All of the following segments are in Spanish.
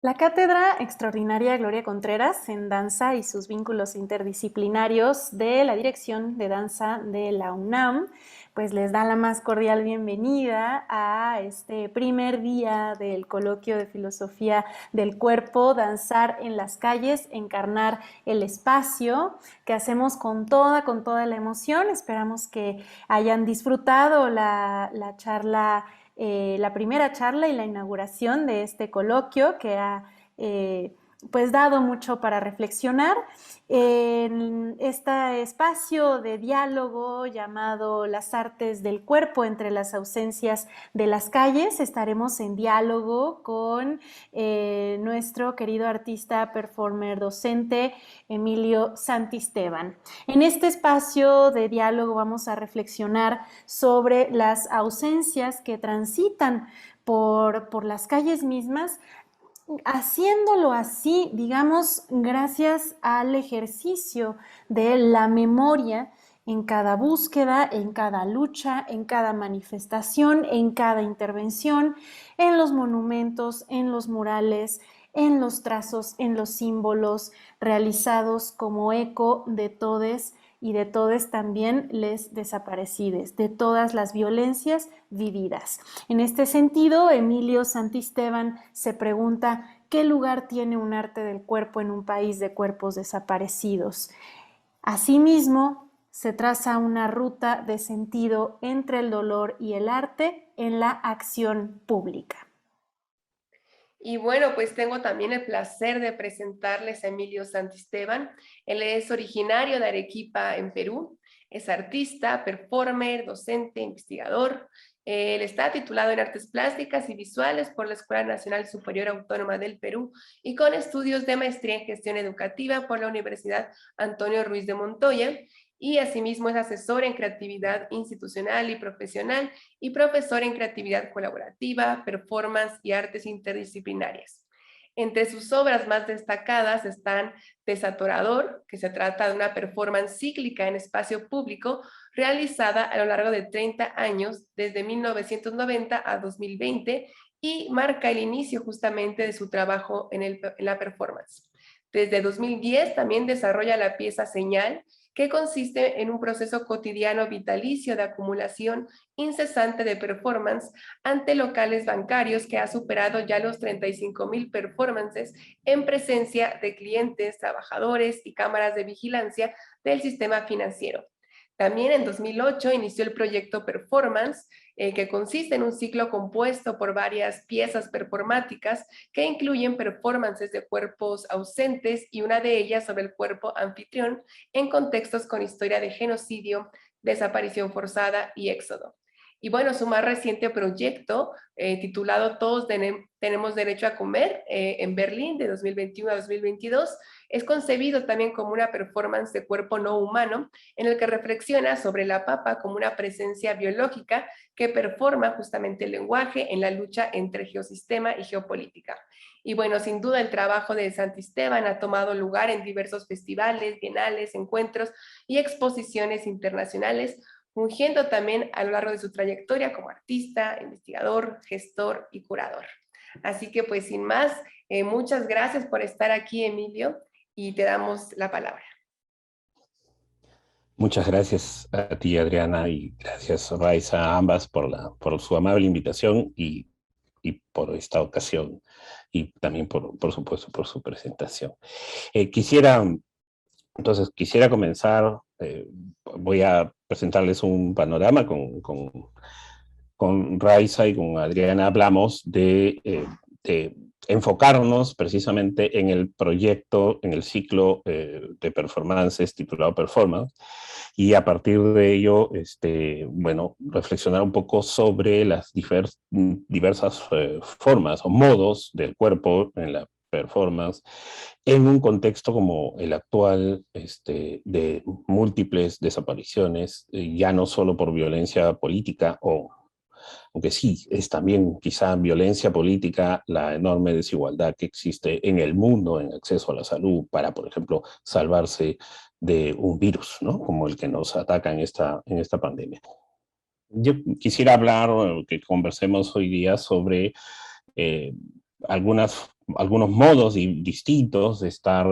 La Cátedra Extraordinaria Gloria Contreras en Danza y sus vínculos interdisciplinarios de la Dirección de Danza de la UNAM, pues les da la más cordial bienvenida a este primer día del coloquio de filosofía del cuerpo, danzar en las calles, encarnar el espacio, que hacemos con toda la emoción. Esperamos que hayan disfrutado la charla, la primera charla y la inauguración de este coloquio que ha pues dado mucho para reflexionar. En este espacio de diálogo llamado Las Artes del Cuerpo entre las ausencias de las calles, estaremos en diálogo con nuestro querido artista, performer, docente Emilio Santisteban. En este espacio de diálogo vamos a reflexionar sobre las ausencias que transitan por las calles mismas, haciéndolo así, digamos, gracias al ejercicio de la memoria en cada búsqueda, en cada lucha, en cada manifestación, en cada intervención, en los monumentos, en los murales, en los trazos, en los símbolos realizados como eco de todes y de todes también les desaparecides, de todas las violencias vividas. En este sentido, Emilio Santisteban se pregunta: ¿qué lugar tiene un arte del cuerpo en un país de cuerpos desaparecidos? Asimismo, se traza una ruta de sentido entre el dolor y el arte en la acción pública. Y bueno, pues tengo también el placer de presentarles a Emilio Santisteban. Él es originario de Arequipa, en Perú. Es artista, performer, docente, investigador. Él está titulado en Artes Plásticas y Visuales por la Escuela Nacional Superior Autónoma del Perú y con estudios de maestría en Gestión Educativa por la Universidad Antonio Ruiz de Montoya. Y asimismo es asesor en creatividad institucional y profesional y profesor en creatividad colaborativa, performance y artes interdisciplinarias. Entre sus obras más destacadas están Desatorador, que se trata de una performance cíclica en espacio público realizada a lo largo de 30 años, desde 1990 a 2020, y marca el inicio justamente de su trabajo en la performance. Desde 2010 también desarrolla la pieza Señal, que consiste en un proceso cotidiano vitalicio de acumulación incesante de performance ante locales bancarios que ha superado ya los 35,000 performances en presencia de clientes, trabajadores y cámaras de vigilancia del sistema financiero. También en 2008 inició el proyecto Performance, que consiste en un ciclo compuesto por varias piezas performáticas que incluyen performances de cuerpos ausentes y una de ellas sobre el cuerpo anfitrión en contextos con historia de genocidio, desaparición forzada y éxodo. Y bueno, su más reciente proyecto, titulado Todos tenemos derecho a comer, en Berlín de 2021 a 2022, es concebido también como una performance de cuerpo no humano en el que reflexiona sobre la papa como una presencia biológica que performa justamente el lenguaje en la lucha entre geosistema y geopolítica. Y bueno, sin duda el trabajo de Santisteban ha tomado lugar en diversos festivales, bienales, encuentros y exposiciones internacionales, fungiendo también a lo largo de su trayectoria como artista, investigador, gestor y curador. Así que pues sin más, muchas gracias por estar aquí, Emilio, y te damos la palabra. Muchas gracias a ti, Adriana, y gracias, Raiza, a ambas por su amable invitación y por esta ocasión, y también, por supuesto, por su presentación. Quisiera comenzar, voy a presentarles un panorama con Raiza y con Adriana. Hablamos de enfocarnos precisamente en el proyecto, en el ciclo de performances titulado Performance, y a partir de ello, bueno, reflexionar un poco sobre las diversas formas o modos del cuerpo en la performance en un contexto como el actual, de múltiples desapariciones, ya no solo por violencia política, aunque sí, es también quizá violencia política, la enorme desigualdad que existe en el mundo en acceso a la salud para, por ejemplo, salvarse de un virus, ¿no? Como el que nos ataca en esta pandemia. Yo quisiera hablar, que conversemos hoy día sobre eh, algunas algunos modos distintos de estar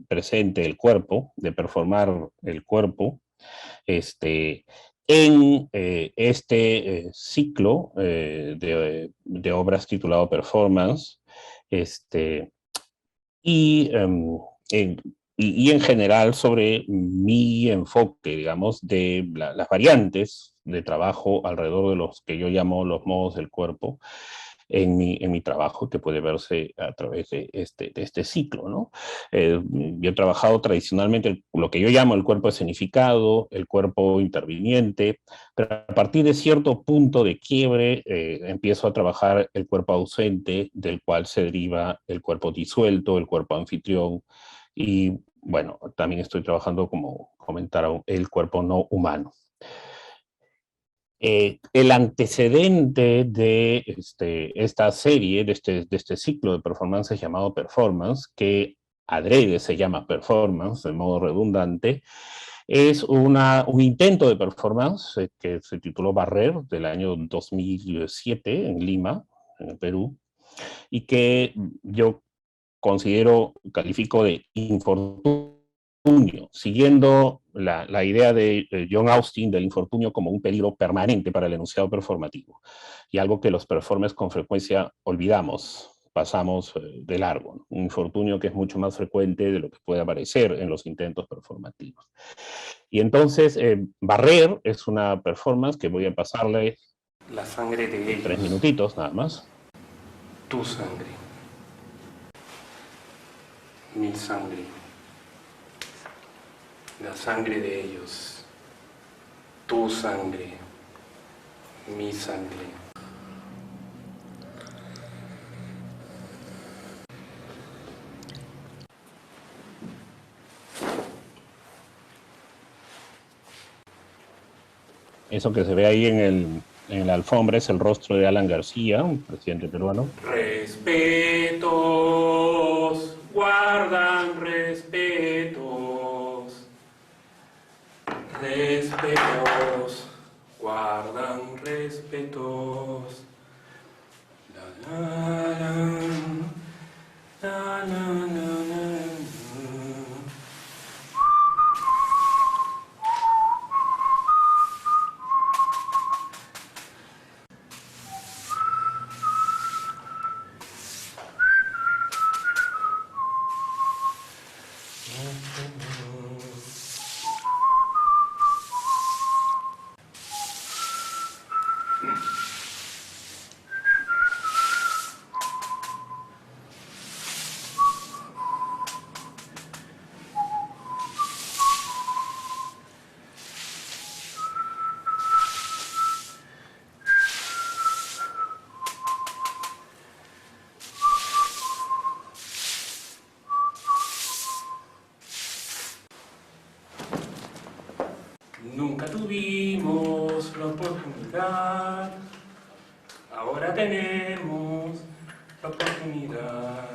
presente el cuerpo, de performar el cuerpo, en ciclo de obras titulado Performance, y, y en general sobre mi enfoque, digamos, de las variantes de trabajo alrededor de los que yo llamo los modos del cuerpo, en mi trabajo, que puede verse a través de este ciclo, ¿no? Yo he trabajado tradicionalmente lo que yo llamo el cuerpo escenificado, el cuerpo interviniente, pero a partir de cierto punto de quiebre empiezo a trabajar el cuerpo ausente, del cual se deriva el cuerpo disuelto, el cuerpo anfitrión, y bueno, también estoy trabajando, como comentaron, el cuerpo no humano. El antecedente de esta serie, de este ciclo de performances llamado Performance, que adrede se llama Performance, de modo redundante, es un intento de performance que se tituló Barrer, del año 2007 en Lima, en el Perú, y que yo califico de infortunio, siguiendo la idea de John Austin del infortunio como un peligro permanente para el enunciado performativo, y algo que los performers con frecuencia olvidamos, pasamos de largo, ¿no? Un infortunio que es mucho más frecuente de lo que puede aparecer en los intentos performativos. Y entonces, Barrer es una performance que voy a pasarle la sangre de ellos, 3 minutitos nada más. Tu sangre, mi sangre, la sangre de ellos, tu sangre, mi sangre. Eso que se ve ahí en la alfombra es el rostro de Alan García, un presidente peruano. Respetos, guardan respetos. Respetos, guardan respetos. La, la, la, la, la, la, la. Nunca tuvimos la oportunidad, ahora tenemos la oportunidad.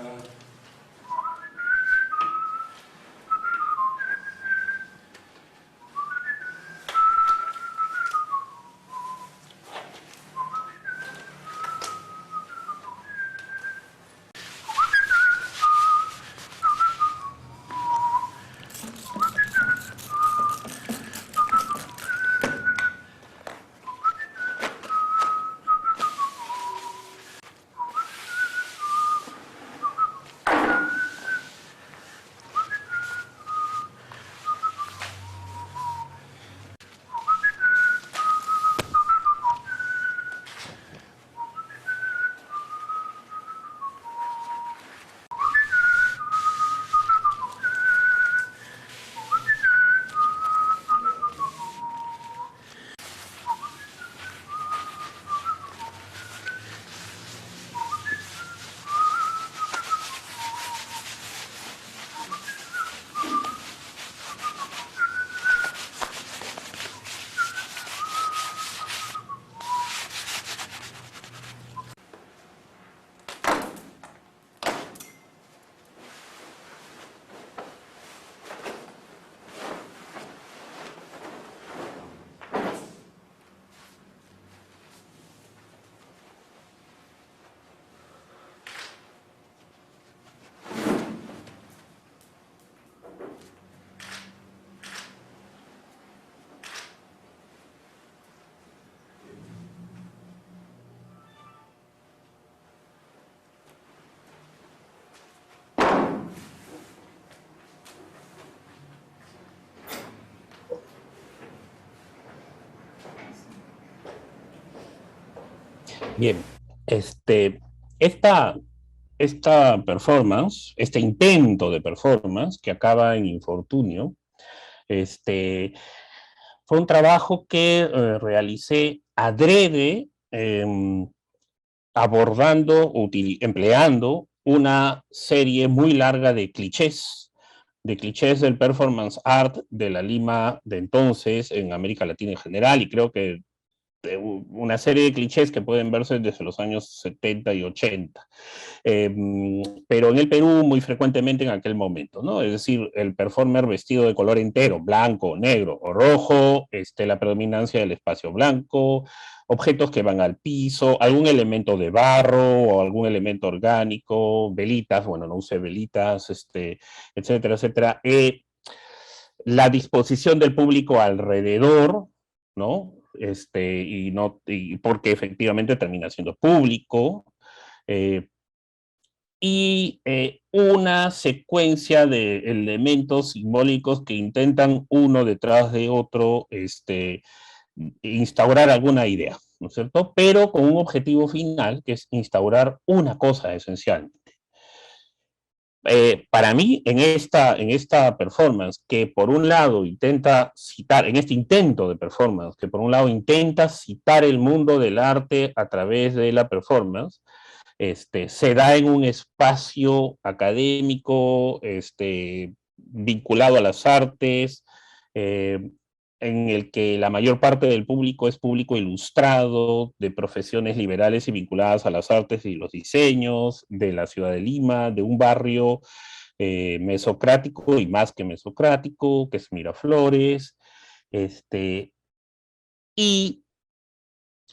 Bien, este, esta, esta performance, este intento de performance que acaba en infortunio, este, fue un trabajo que realicé adrede, abordando, empleando una serie muy larga de clichés del performance art de la Lima de entonces, en América Latina en general, y creo que una serie de clichés que pueden verse desde los años 70 y 80, pero en el Perú muy frecuentemente en aquel momento, ¿no? Es decir, el performer vestido de color entero, blanco, negro o rojo, la predominancia del espacio blanco, objetos que van al piso, algún elemento de barro o algún elemento orgánico, velitas, bueno, no usé velitas, etcétera, etcétera. La disposición del público alrededor, ¿no? Y porque efectivamente termina siendo público, eh, y una secuencia de elementos simbólicos que intentan uno detrás de otro instaurar alguna idea, ¿no es cierto? Pero con un objetivo final, que es instaurar una cosa esencial. Para mí, en esta performance, que por un lado intenta citar, en este intento de performance, que por un lado intenta citar el mundo del arte a través de la performance, se da en un espacio académico, vinculado a las artes, eh, en el que la mayor parte del público es público ilustrado, de profesiones liberales y vinculadas a las artes y los diseños, de la ciudad de Lima, de un barrio mesocrático y más que mesocrático, que es Miraflores, y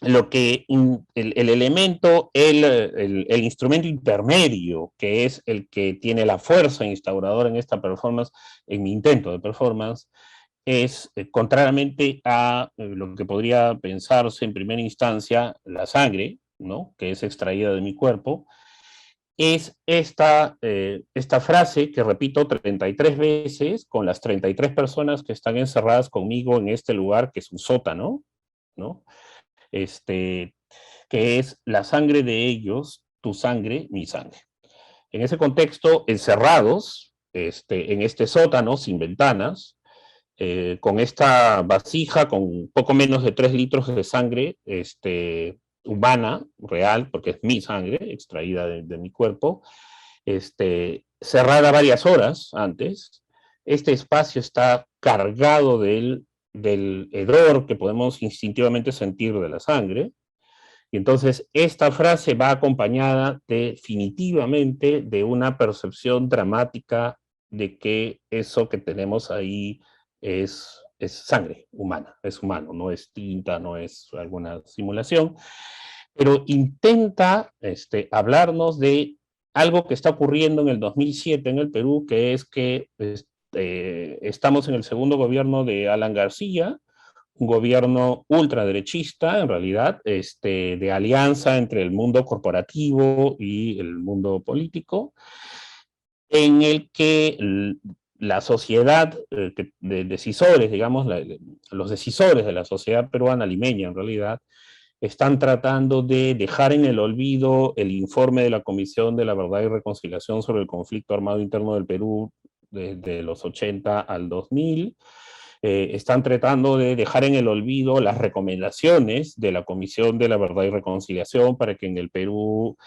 lo que el elemento, el instrumento intermedio, que es el que tiene la fuerza instauradora en esta performance, en mi intento de performance, es, contrariamente a lo que podría pensarse en primera instancia, la sangre, ¿no? Que es extraída de mi cuerpo, es esta frase que repito 33 veces con las 33 personas que están encerradas conmigo en este lugar, que es un sótano, ¿no? Este, que es la sangre de ellos, tu sangre, mi sangre. En ese contexto, encerrados en este sótano sin ventanas, con esta vasija con poco menos de 3 litros de sangre humana, real, porque es mi sangre extraída de mi cuerpo, cerrada varias horas antes. Este espacio está cargado del hedor que podemos instintivamente sentir de la sangre. Y entonces esta frase va acompañada definitivamente de una percepción dramática de que eso que tenemos ahí es sangre humana, es humano, no es tinta, no es alguna simulación, pero intenta hablarnos de algo que está ocurriendo en el 2007 en el Perú, que es que estamos en el segundo gobierno de Alan García, un gobierno ultraderechista, en realidad, de alianza entre el mundo corporativo y el mundo político, en el que la sociedad de decisores, digamos, los decisores de la sociedad peruana limeña, en realidad, están tratando de dejar en el olvido el informe de la Comisión de la Verdad y Reconciliación sobre el conflicto armado interno del Perú desde los 80 al 2000, están tratando de dejar en el olvido las recomendaciones de la Comisión de la Verdad y Reconciliación para que en el Perú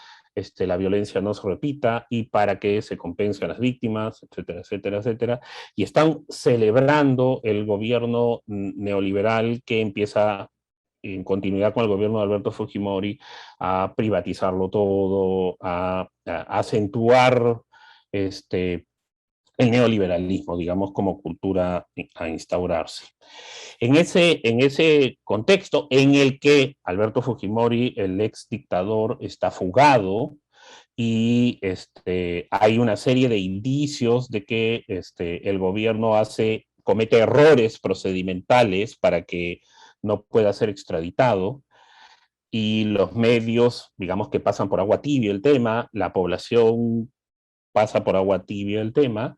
la violencia no se repita y para que se compense a las víctimas, etcétera, etcétera, etcétera. Y están celebrando el gobierno neoliberal que empieza en continuidad con el gobierno de Alberto Fujimori a privatizarlo todo, a acentuar el neoliberalismo, digamos, como cultura a instaurarse. En ese contexto en el que Alberto Fujimori, el ex dictador, está fugado y hay una serie de indicios de que el gobierno comete errores procedimentales para que no pueda ser extraditado, y los medios, digamos que pasan por agua tibia el tema, la población pasa por agua tibia el tema,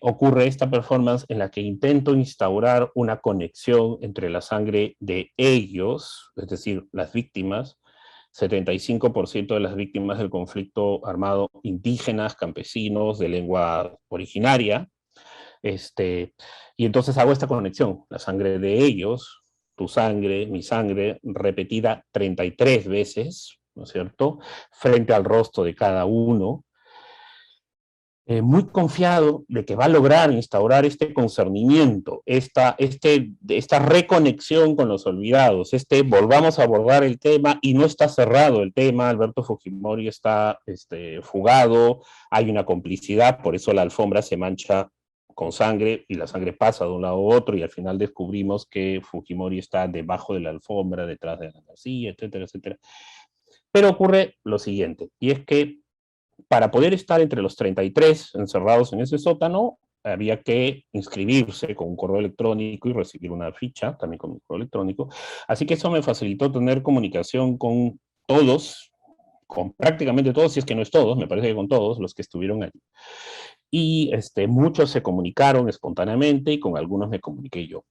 ocurre esta performance en la que intento instaurar una conexión entre la sangre de ellos, es decir, las víctimas, 75% de las víctimas del conflicto armado indígenas, campesinos, de lengua originaria. Y entonces hago esta conexión, la sangre de ellos, tu sangre, mi sangre, repetida 33 veces, ¿no es cierto?, frente al rostro de cada uno, muy confiado de que va a lograr instaurar este concernimiento, esta reconexión con los olvidados, volvamos a abordar el tema, y no está cerrado el tema. Alberto Fujimori está fugado, hay una complicidad, por eso la alfombra se mancha con sangre, y la sangre pasa de un lado a otro, y al final descubrimos que Fujimori está debajo de la alfombra, detrás de la silla, etcétera, etcétera. Pero ocurre lo siguiente, y es que para poder estar entre los 33 encerrados en ese sótano, había que inscribirse con un correo electrónico y recibir una ficha, también con un correo electrónico. Así que eso me facilitó tener comunicación con todos, con prácticamente todos, si es que no es todos, me parece que con todos los que estuvieron allí. Y muchos se comunicaron espontáneamente, y con algunos me comuniqué yo.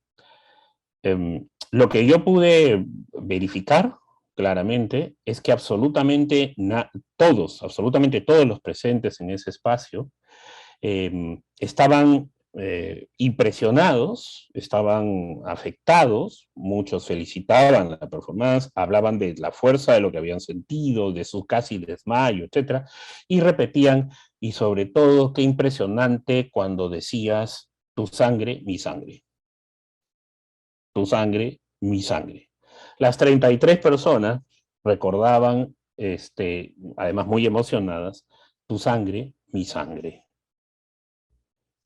Lo que yo pude verificar claramente es que absolutamente todos los presentes en ese espacio estaban impresionados, estaban afectados, muchos felicitaban la performance, hablaban de la fuerza de lo que habían sentido, de su casi desmayo, etc. Y repetían, y sobre todo, qué impresionante cuando decías, tu sangre, mi sangre. Tu sangre, mi sangre. Las 33 personas recordaban, además muy emocionadas, tu sangre, mi sangre.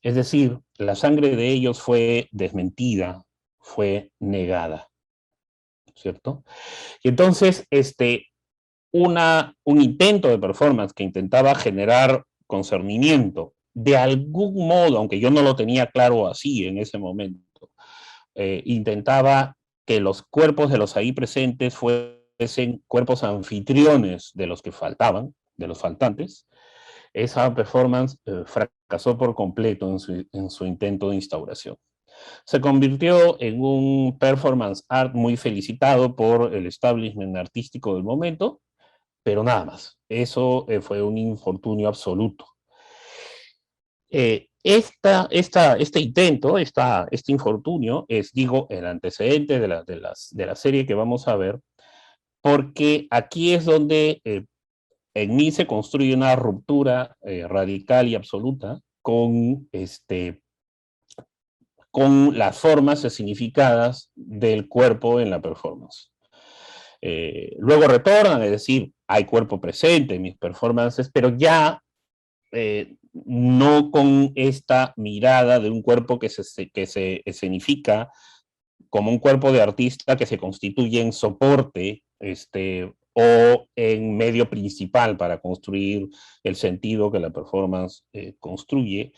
Es decir, la sangre de ellos fue desmentida, fue negada, ¿cierto? Y entonces, un intento de performance que intentaba generar concernimiento, de algún modo, aunque yo no lo tenía claro así en ese momento, intentaba que los cuerpos de los ahí presentes fuesen cuerpos anfitriones de los que faltaban, de los faltantes. Esa performance fracasó por completo en su intento de instauración. Se convirtió en un performance art muy felicitado por el establishment artístico del momento, pero nada más. Eso fue un infortunio absoluto. Este intento, este infortunio es, digo, el antecedente de la serie que vamos a ver, porque aquí es donde en mí se construye una ruptura radical y absoluta con las formas significadas del cuerpo en la performance. Luego retornan, es decir, hay cuerpo presente en mis performances, pero ya no con esta mirada de un cuerpo que se escenifica como un cuerpo de artista que se constituye en soporte o en medio principal para construir el sentido que la performance construye,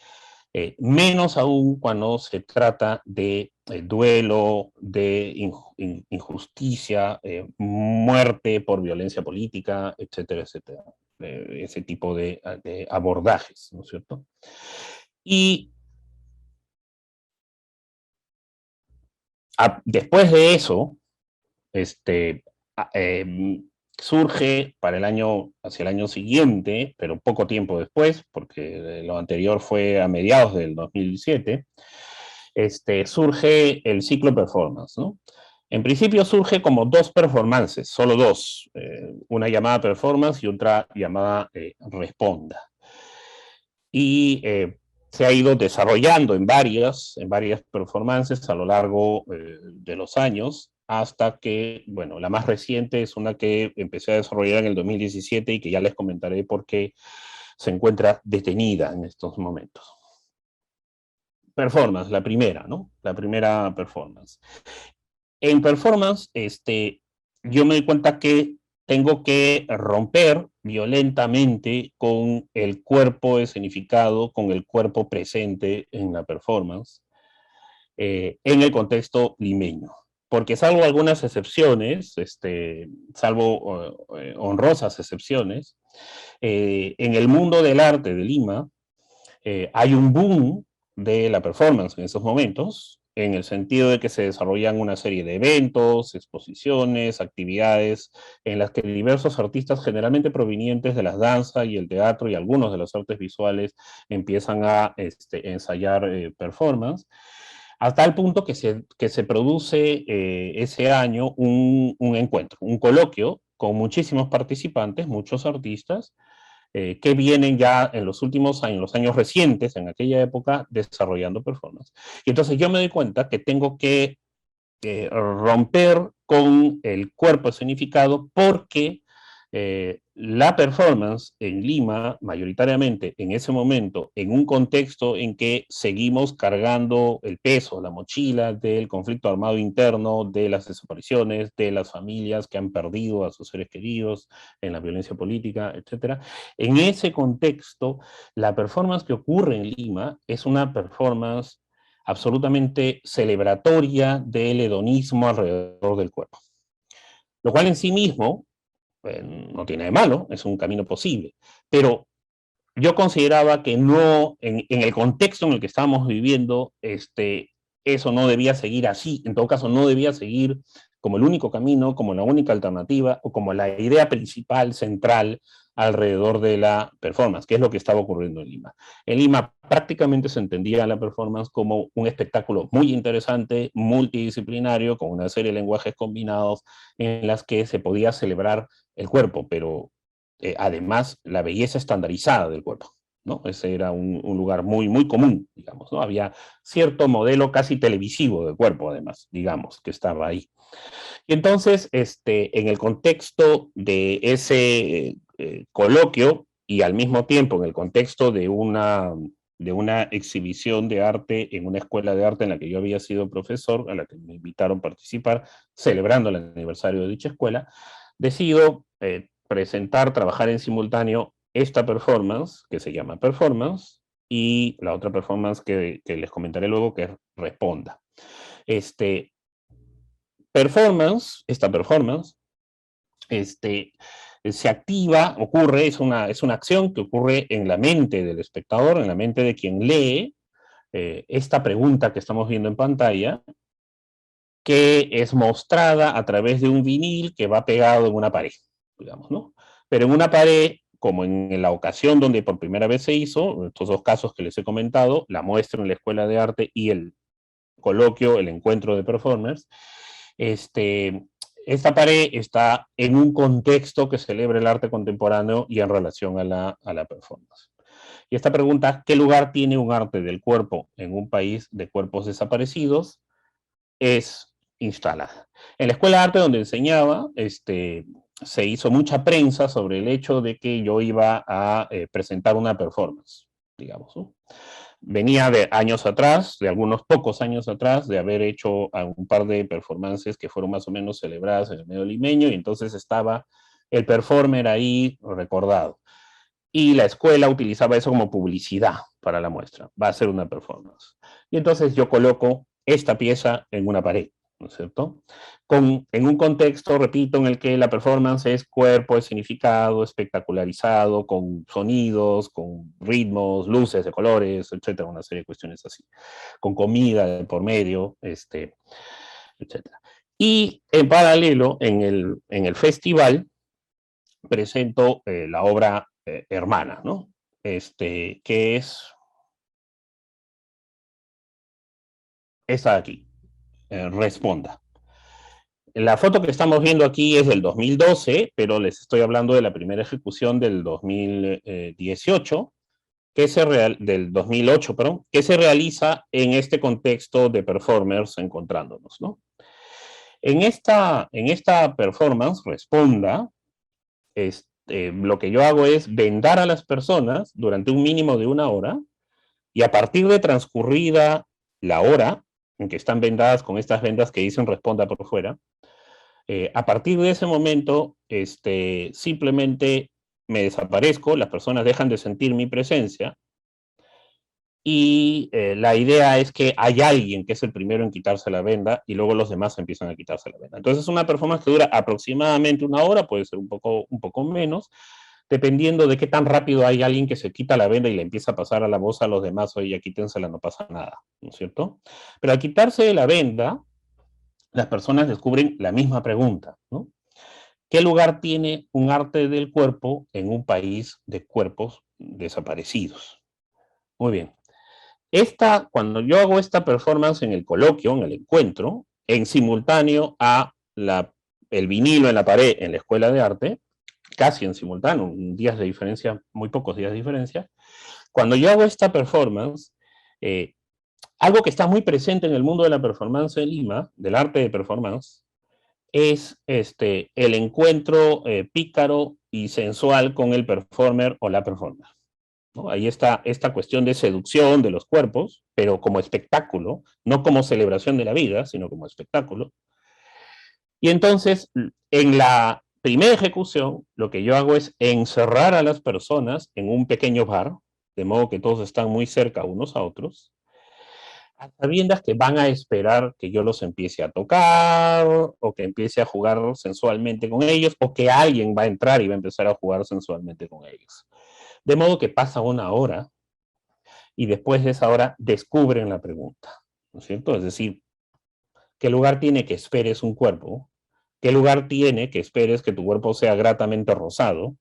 menos aún cuando se trata de duelo, de injusticia, muerte por violencia política, etcétera, etcétera. Ese tipo de abordajes, ¿no es cierto? Y después de eso, surge hacia el año siguiente, pero poco tiempo después, porque lo anterior fue a mediados del 2017, surge el ciclo performance, ¿no? En principio surge como dos performances, solo dos, una llamada performance y otra llamada responda. Y se ha ido desarrollando en varias performances a lo largo de los años, hasta que, bueno, la más reciente es una que empecé a desarrollar en el 2017 y que ya les comentaré por qué se encuentra detenida en estos momentos. Performance, la primera, ¿no? La primera performance. En performance, yo me doy cuenta que tengo que romper violentamente con el cuerpo escenificado, con el cuerpo presente en la performance, en el contexto limeño. Porque salvo algunas excepciones, salvo honrosas excepciones, en el mundo del arte de Lima hay un boom de la performance en esos momentos, en el sentido de que se desarrollan una serie de eventos, exposiciones, actividades en las que diversos artistas, generalmente provenientes de la danza y el teatro y algunos de las artes visuales, empiezan a ensayar performance, a tal punto que se produce ese año un encuentro, un coloquio con muchísimos participantes, muchos artistas, que vienen ya en los últimos años, los años recientes, en aquella época, desarrollando performance. Y entonces yo me doy cuenta que tengo que romper con el cuerpo escenificado porque la performance en Lima, mayoritariamente en ese momento, en un contexto en que seguimos cargando el peso, la mochila del conflicto armado interno, de las desapariciones, de las familias que han perdido a sus seres queridos en la violencia política, etc. En ese contexto, la performance que ocurre en Lima es una performance absolutamente celebratoria del hedonismo alrededor del cuerpo. Lo cual en sí mismo no tiene de malo, es un camino posible. Pero yo consideraba que no, en el contexto en el que estábamos viviendo, eso no debía seguir así. En todo caso, no debía seguir como el único camino, como la única alternativa, o como la idea principal, central, alrededor de la performance, que es lo que estaba ocurriendo en Lima. En Lima prácticamente se entendía la performance como un espectáculo muy interesante, multidisciplinario, con una serie de lenguajes combinados en las que se podía celebrar el cuerpo, pero además la belleza estandarizada del cuerpo, ¿no? Ese era un lugar muy, muy común, digamos, ¿no? Había cierto modelo casi televisivo del cuerpo, además, digamos, que estaba ahí. Y entonces, en el contexto de ese coloquio y al mismo tiempo en el contexto de una exhibición de arte en una escuela de arte en la que yo había sido profesor, a la que me invitaron a participar, celebrando el aniversario de dicha escuela, decido presentar, trabajar en simultáneo esta performance, que se llama Performance, y la otra performance que les comentaré luego, que es Responda. Esta performance, se activa, ocurre, es una acción que ocurre en la mente del espectador, en la mente de quien lee esta pregunta que estamos viendo en pantalla, que es mostrada a través de un vinil que va pegado en una pared, digamos, ¿no? Pero en una pared, como en la ocasión donde por primera vez se hizo, estos dos casos que les he comentado, la muestra en la Escuela de Arte y el coloquio, el encuentro de performers, esta pared está en un contexto que celebra el arte contemporáneo y en relación a la performance. Y esta pregunta, ¿qué lugar tiene un arte del cuerpo en un país de cuerpos desaparecidos?, es instalada. En la Escuela de Arte donde enseñaba, se hizo mucha prensa sobre el hecho de que yo iba a presentar una performance, digamos, ¿no? Venía de años atrás, de algunos pocos años atrás, de haber hecho un par de performances que fueron más o menos celebradas en el medio limeño, y entonces estaba el performer ahí recordado. Y la escuela utilizaba eso como publicidad para la muestra. Va a ser una performance. Y entonces yo coloco esta pieza en una pared, ¿no es cierto? En un contexto, repito, en el que la performance es cuerpo, es significado, espectacularizado, con sonidos, con ritmos, luces de colores, etcétera, una serie de cuestiones así. Con comida de por medio, etcétera. Y en paralelo, en el festival, presento la obra hermana, ¿no? Que es esta de aquí, Responda. La foto que estamos viendo aquí es del 2012, pero les estoy hablando de la primera ejecución del 2018, del 2008, perdón, que se realiza en este contexto de performers encontrándonos, ¿no? En esta performance, Responda, lo que yo hago es vendar a las personas durante un mínimo de 1 hora, y a partir de transcurrida la hora en que están vendadas con estas vendas que dicen Responda por fuera, a partir de ese momento, simplemente me desaparezco, las personas dejan de sentir mi presencia, y la idea es que hay alguien que es el primero en quitarse la venda y luego los demás empiezan a quitarse la venda. Entonces es una performance que dura aproximadamente 1 hora, puede ser un poco menos, dependiendo de qué tan rápido hay alguien que se quita la venda y le empieza a pasar a la voz a los demás, oye, ya quítensela, no pasa nada, ¿no es cierto? Pero al quitarse la venda, las personas descubren la misma pregunta, ¿no? ¿Qué lugar tiene un arte del cuerpo en un país de cuerpos desaparecidos? Muy bien. Cuando yo hago esta performance en el coloquio, en el encuentro, en simultáneo a el vinilo en la pared en la escuela de arte, casi en simultáneo, días de diferencia, muy pocos días de diferencia, cuando yo hago esta performance, algo que está muy presente en el mundo de la performance en Lima, del arte de performance, es el encuentro pícaro y sensual con el performer o la performer, ¿no? Ahí está esta cuestión de seducción de los cuerpos, pero como espectáculo, no como celebración de la vida, sino como espectáculo. Y entonces, en la primera ejecución, lo que yo hago es encerrar a las personas en un pequeño bar, de modo que todos están muy cerca unos a otros, a sabiendas que van a esperar que yo los empiece a tocar, o que empiece a jugar sensualmente con ellos, o que alguien va a entrar y va a empezar a jugar sensualmente con ellos. De modo que pasa una hora, y después de esa hora descubren la pregunta, ¿no es cierto? Es decir, ¿qué lugar tiene que esperes un cuerpo? ¿Qué lugar tiene que esperes que tu cuerpo sea gratamente rosado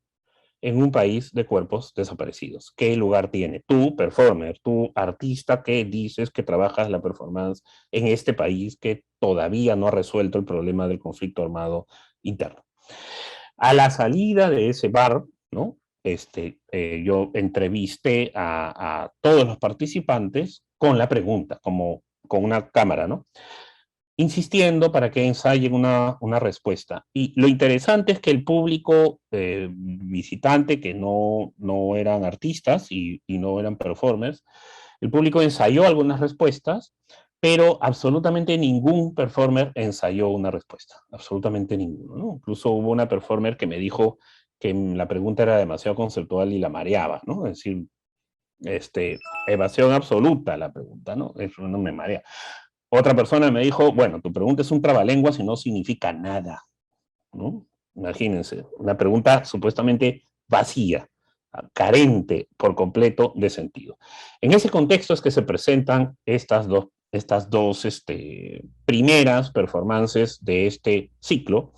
en un país de cuerpos desaparecidos? ¿Qué lugar tiene tú, performer, tú, artista, que dices que trabajas la performance en este país que todavía no ha resuelto el problema del conflicto armado interno? A la salida de ese bar, ¿no? Yo entrevisté a todos los participantes con la pregunta, como con una cámara, ¿no? Insistiendo para que ensayen una respuesta. Y lo interesante es que el público visitante, que no eran artistas y no eran performers, el público ensayó algunas respuestas, pero absolutamente ningún performer ensayó una respuesta, absolutamente ninguno, ¿no? Incluso hubo una performer que me dijo que la pregunta era demasiado conceptual y la mareaba, ¿no? Es decir, evasión absoluta la pregunta, ¿no? Eso no me marea. Otra persona me dijo, bueno, tu pregunta es un trabalenguas y no significa nada, ¿no? Imagínense, una pregunta supuestamente vacía, carente por completo de sentido. En ese contexto es que se presentan estas dos primeras performances de este ciclo,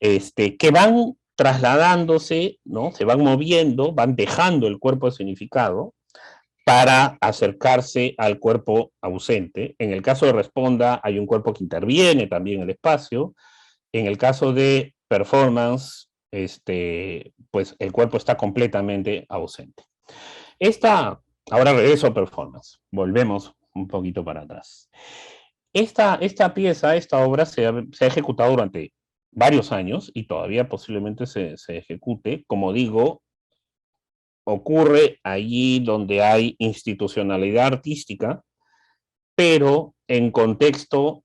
que van trasladándose, ¿no? Se van moviendo, van dejando el cuerpo de significado para acercarse al cuerpo ausente. En el caso de Responda, hay un cuerpo que interviene también en el espacio. En el caso de Performance, pues el cuerpo está completamente ausente. Ahora regreso a Performance. Volvemos un poquito para atrás. Esta pieza, esta obra se ha ejecutado durante varios años y todavía posiblemente se ejecute. Como digo, ocurre allí donde hay institucionalidad artística, pero en contexto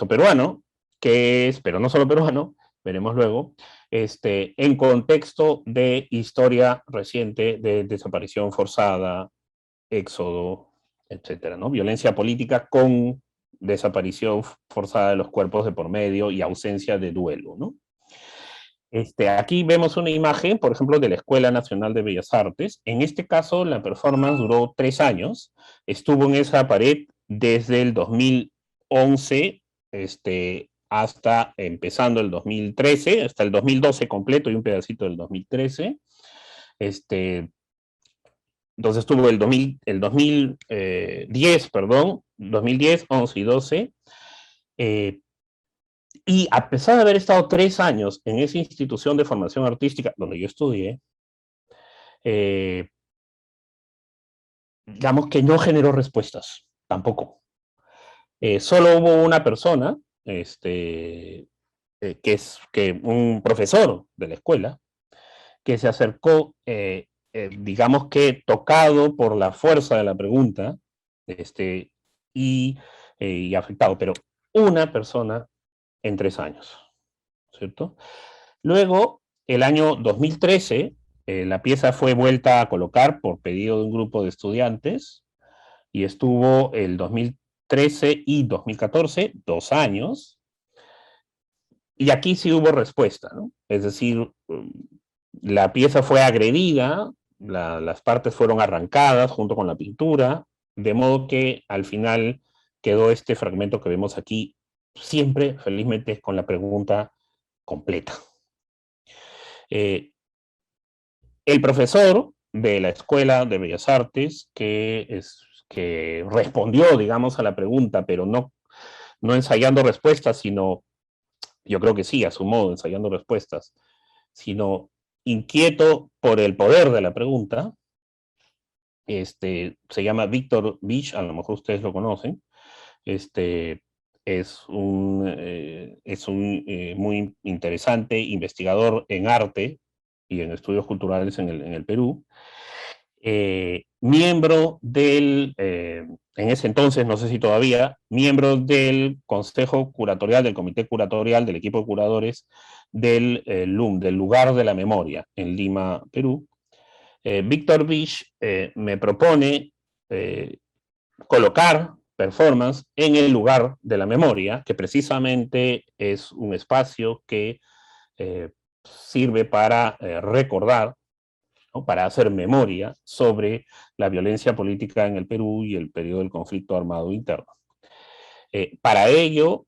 peruano, pero no solo peruano, veremos luego, en contexto de historia reciente de desaparición forzada, éxodo, etcétera, ¿no? Violencia política con desaparición forzada de los cuerpos de por medio y ausencia de duelo, ¿no? Aquí vemos una imagen, por ejemplo, de la Escuela Nacional de Bellas Artes. En este caso, la performance duró 3 años. Estuvo en esa pared desde el 2011 hasta empezando el 2013, hasta el 2012 completo y un pedacito del 2013. Entonces estuvo el 2010, perdón, 2010, 11 y 12. Y a pesar de haber estado 3 años en esa institución de formación artística donde yo estudié, digamos que no generó respuestas, tampoco. Solo hubo una persona, un profesor de la escuela, que se acercó, digamos que tocado por la fuerza de la pregunta, y afectado, pero una persona en 3 años, ¿cierto? Luego, el año 2013, la pieza fue vuelta a colocar por pedido de un grupo de estudiantes y estuvo el 2013 y 2014, 2 años, y aquí sí hubo respuesta, ¿no? Es decir, La pieza fue agredida, las partes fueron arrancadas junto con la pintura, de modo que al final quedó este fragmento que vemos aquí, siempre, felizmente, con la pregunta completa. El profesor de la Escuela de Bellas Artes, que respondió, digamos, a la pregunta, pero no ensayando respuestas, sino, yo creo que sí, a su modo, ensayando respuestas, sino inquieto por el poder de la pregunta, se llama Víctor Bisch, a lo mejor ustedes lo conocen, es un muy interesante investigador en arte y en estudios culturales en el Perú, miembro del, en ese entonces, no sé si todavía, miembro del Consejo Curatorial, del Comité Curatorial, del equipo de curadores del LUM, del Lugar de la Memoria, en Lima, Perú. Víctor Bisch me propone colocar performance en el lugar de la memoria, que precisamente es un espacio que sirve para recordar, ¿no?, para hacer memoria sobre la violencia política en el Perú y el periodo del conflicto armado interno. Para ello,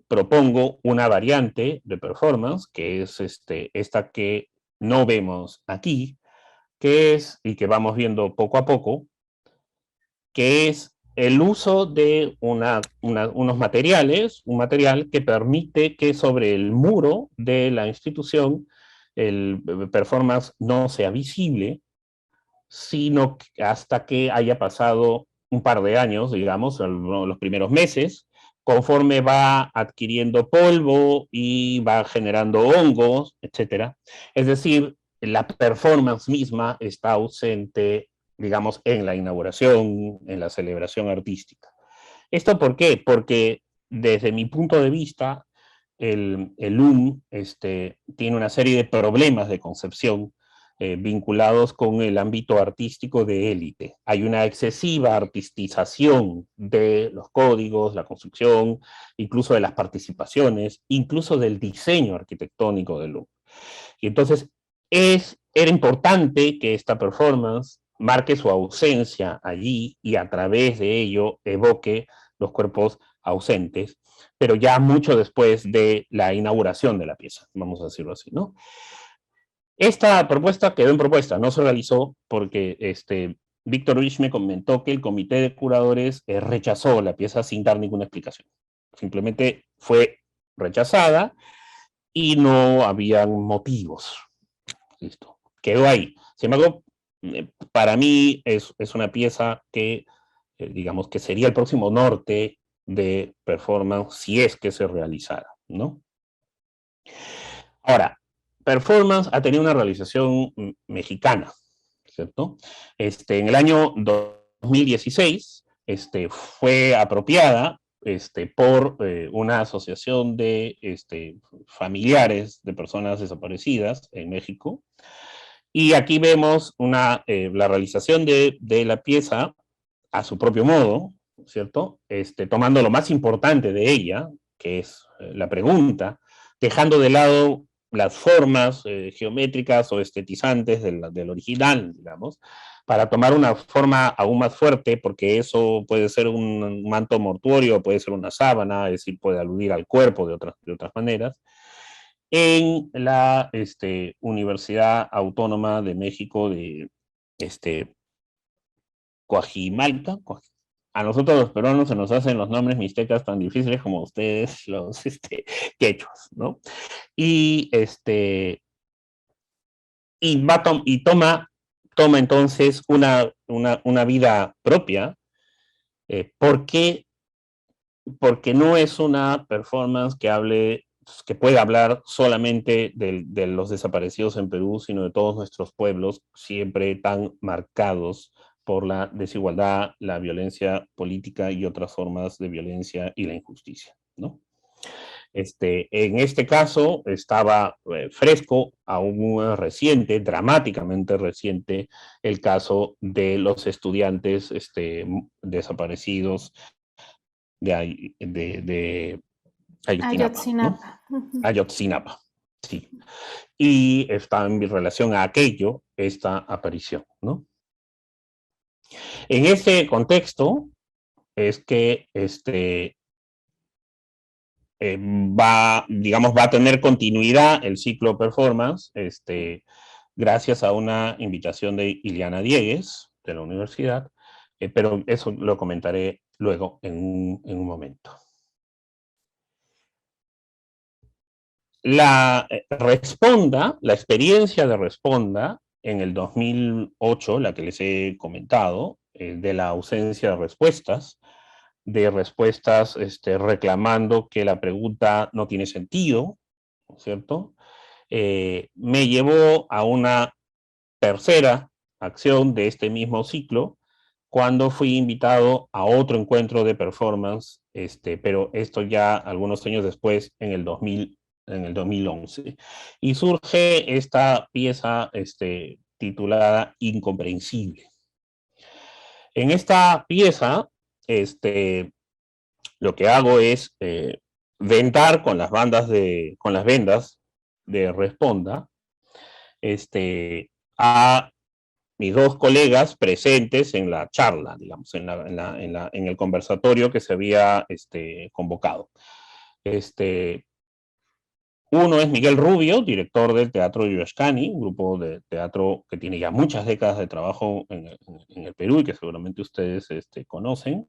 propongo una variante de performance, que es esta que no vemos aquí, que es, y que vamos viendo poco a poco, que es el uso de unos materiales, un material que permite que sobre el muro de la institución el performance no sea visible, sino hasta que haya pasado un par de años, digamos, los primeros meses, conforme va adquiriendo polvo y va generando hongos, etc. Es decir, la performance misma está ausente, digamos, en la inauguración, en la celebración artística. ¿Esto por qué? Porque desde mi punto de vista, el LUM tiene una serie de problemas de concepción vinculados con el ámbito artístico de élite. Hay una excesiva artistización de los códigos, la construcción, incluso de las participaciones, incluso del diseño arquitectónico del LUM. Y entonces era importante que esta performance marque su ausencia allí y a través de ello evoque los cuerpos ausentes, pero ya mucho después de la inauguración de la pieza, vamos a decirlo así, ¿no? Esta propuesta quedó en propuesta, no se realizó porque Víctor Bisch me comentó que el comité de curadores rechazó la pieza sin dar ninguna explicación. Simplemente fue rechazada y no habían motivos. Listo. Quedó ahí. Sin embargo, para mí es una pieza que, digamos, que sería el próximo norte de performance si es que se realizara, ¿no? Ahora, performance ha tenido una realización mexicana, ¿cierto? En el año 2016 fue apropiada por una asociación de familiares de personas desaparecidas en México. Y aquí vemos la realización de la pieza a su propio modo, ¿cierto? Tomando lo más importante de ella, que es la pregunta, dejando de lado las formas geométricas o estetizantes del original, digamos, para tomar una forma aún más fuerte, porque eso puede ser un manto mortuorio, puede ser una sábana, es decir, puede aludir al cuerpo de otras maneras, en la Universidad Autónoma de México de Coajimalpa. A nosotros los peruanos se nos hacen los nombres mixtecas tan difíciles como ustedes los quechuas, ¿no? Y toma entonces una vida propia, porque no es una performance que pueda hablar solamente de los desaparecidos en Perú, sino de todos nuestros pueblos, siempre tan marcados por la desigualdad, la violencia política y otras formas de violencia y la injusticia, ¿no? En este caso estaba fresco, aún reciente, dramáticamente reciente, el caso de los estudiantes desaparecidos de Ayotzinapa, ¿no? Ayotzinapa, sí. Y está en relación a aquello esta aparición, ¿no? En ese contexto es que va a tener continuidad el ciclo performance, gracias a una invitación de Iliana Diegues, de la universidad, pero eso lo comentaré luego en un momento. La experiencia de Responda en el 2008, la que les he comentado, de la ausencia de respuestas reclamando que la pregunta no tiene sentido, ¿no es cierto? Me llevó a una tercera acción de este mismo ciclo, cuando fui invitado a otro encuentro de performance, pero esto ya algunos años después, en el 2011. Y surge esta pieza titulada Incomprensible. En esta pieza, lo que hago es ventar con las vendas de Responda a mis dos colegas presentes en la charla, digamos, en el conversatorio que se había convocado. Uno es Miguel Rubio, director del Teatro Yoshkani, un grupo de teatro que tiene ya muchas décadas de trabajo en el Perú y que seguramente ustedes conocen.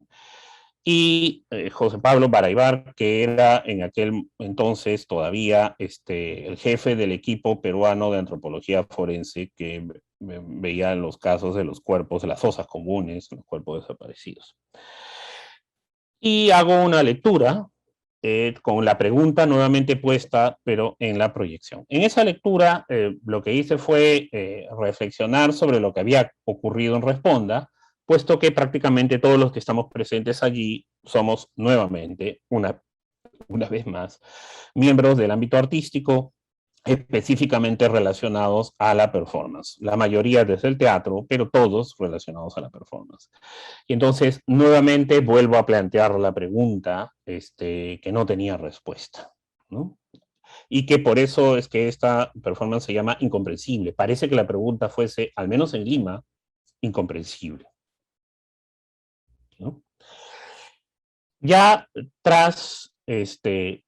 Y José Pablo Baraybar, que era en aquel entonces todavía el jefe del equipo peruano de antropología forense que veía los casos de los cuerpos, de las fosas comunes, los cuerpos desaparecidos. Y hago una lectura con la pregunta nuevamente puesta, pero en la proyección. En esa lectura lo que hice fue reflexionar sobre lo que había ocurrido en Responda, puesto que prácticamente todos los que estamos presentes allí somos nuevamente, una vez más, miembros del ámbito artístico, específicamente relacionados a la performance. La mayoría desde el teatro, pero todos relacionados a la performance. Y entonces, nuevamente vuelvo a plantear la pregunta que no tenía respuesta, ¿no? Y que por eso es que esta performance se llama Incomprensible. Parece que la pregunta fuese, al menos en Lima, incomprensible, ¿no? Ya tras este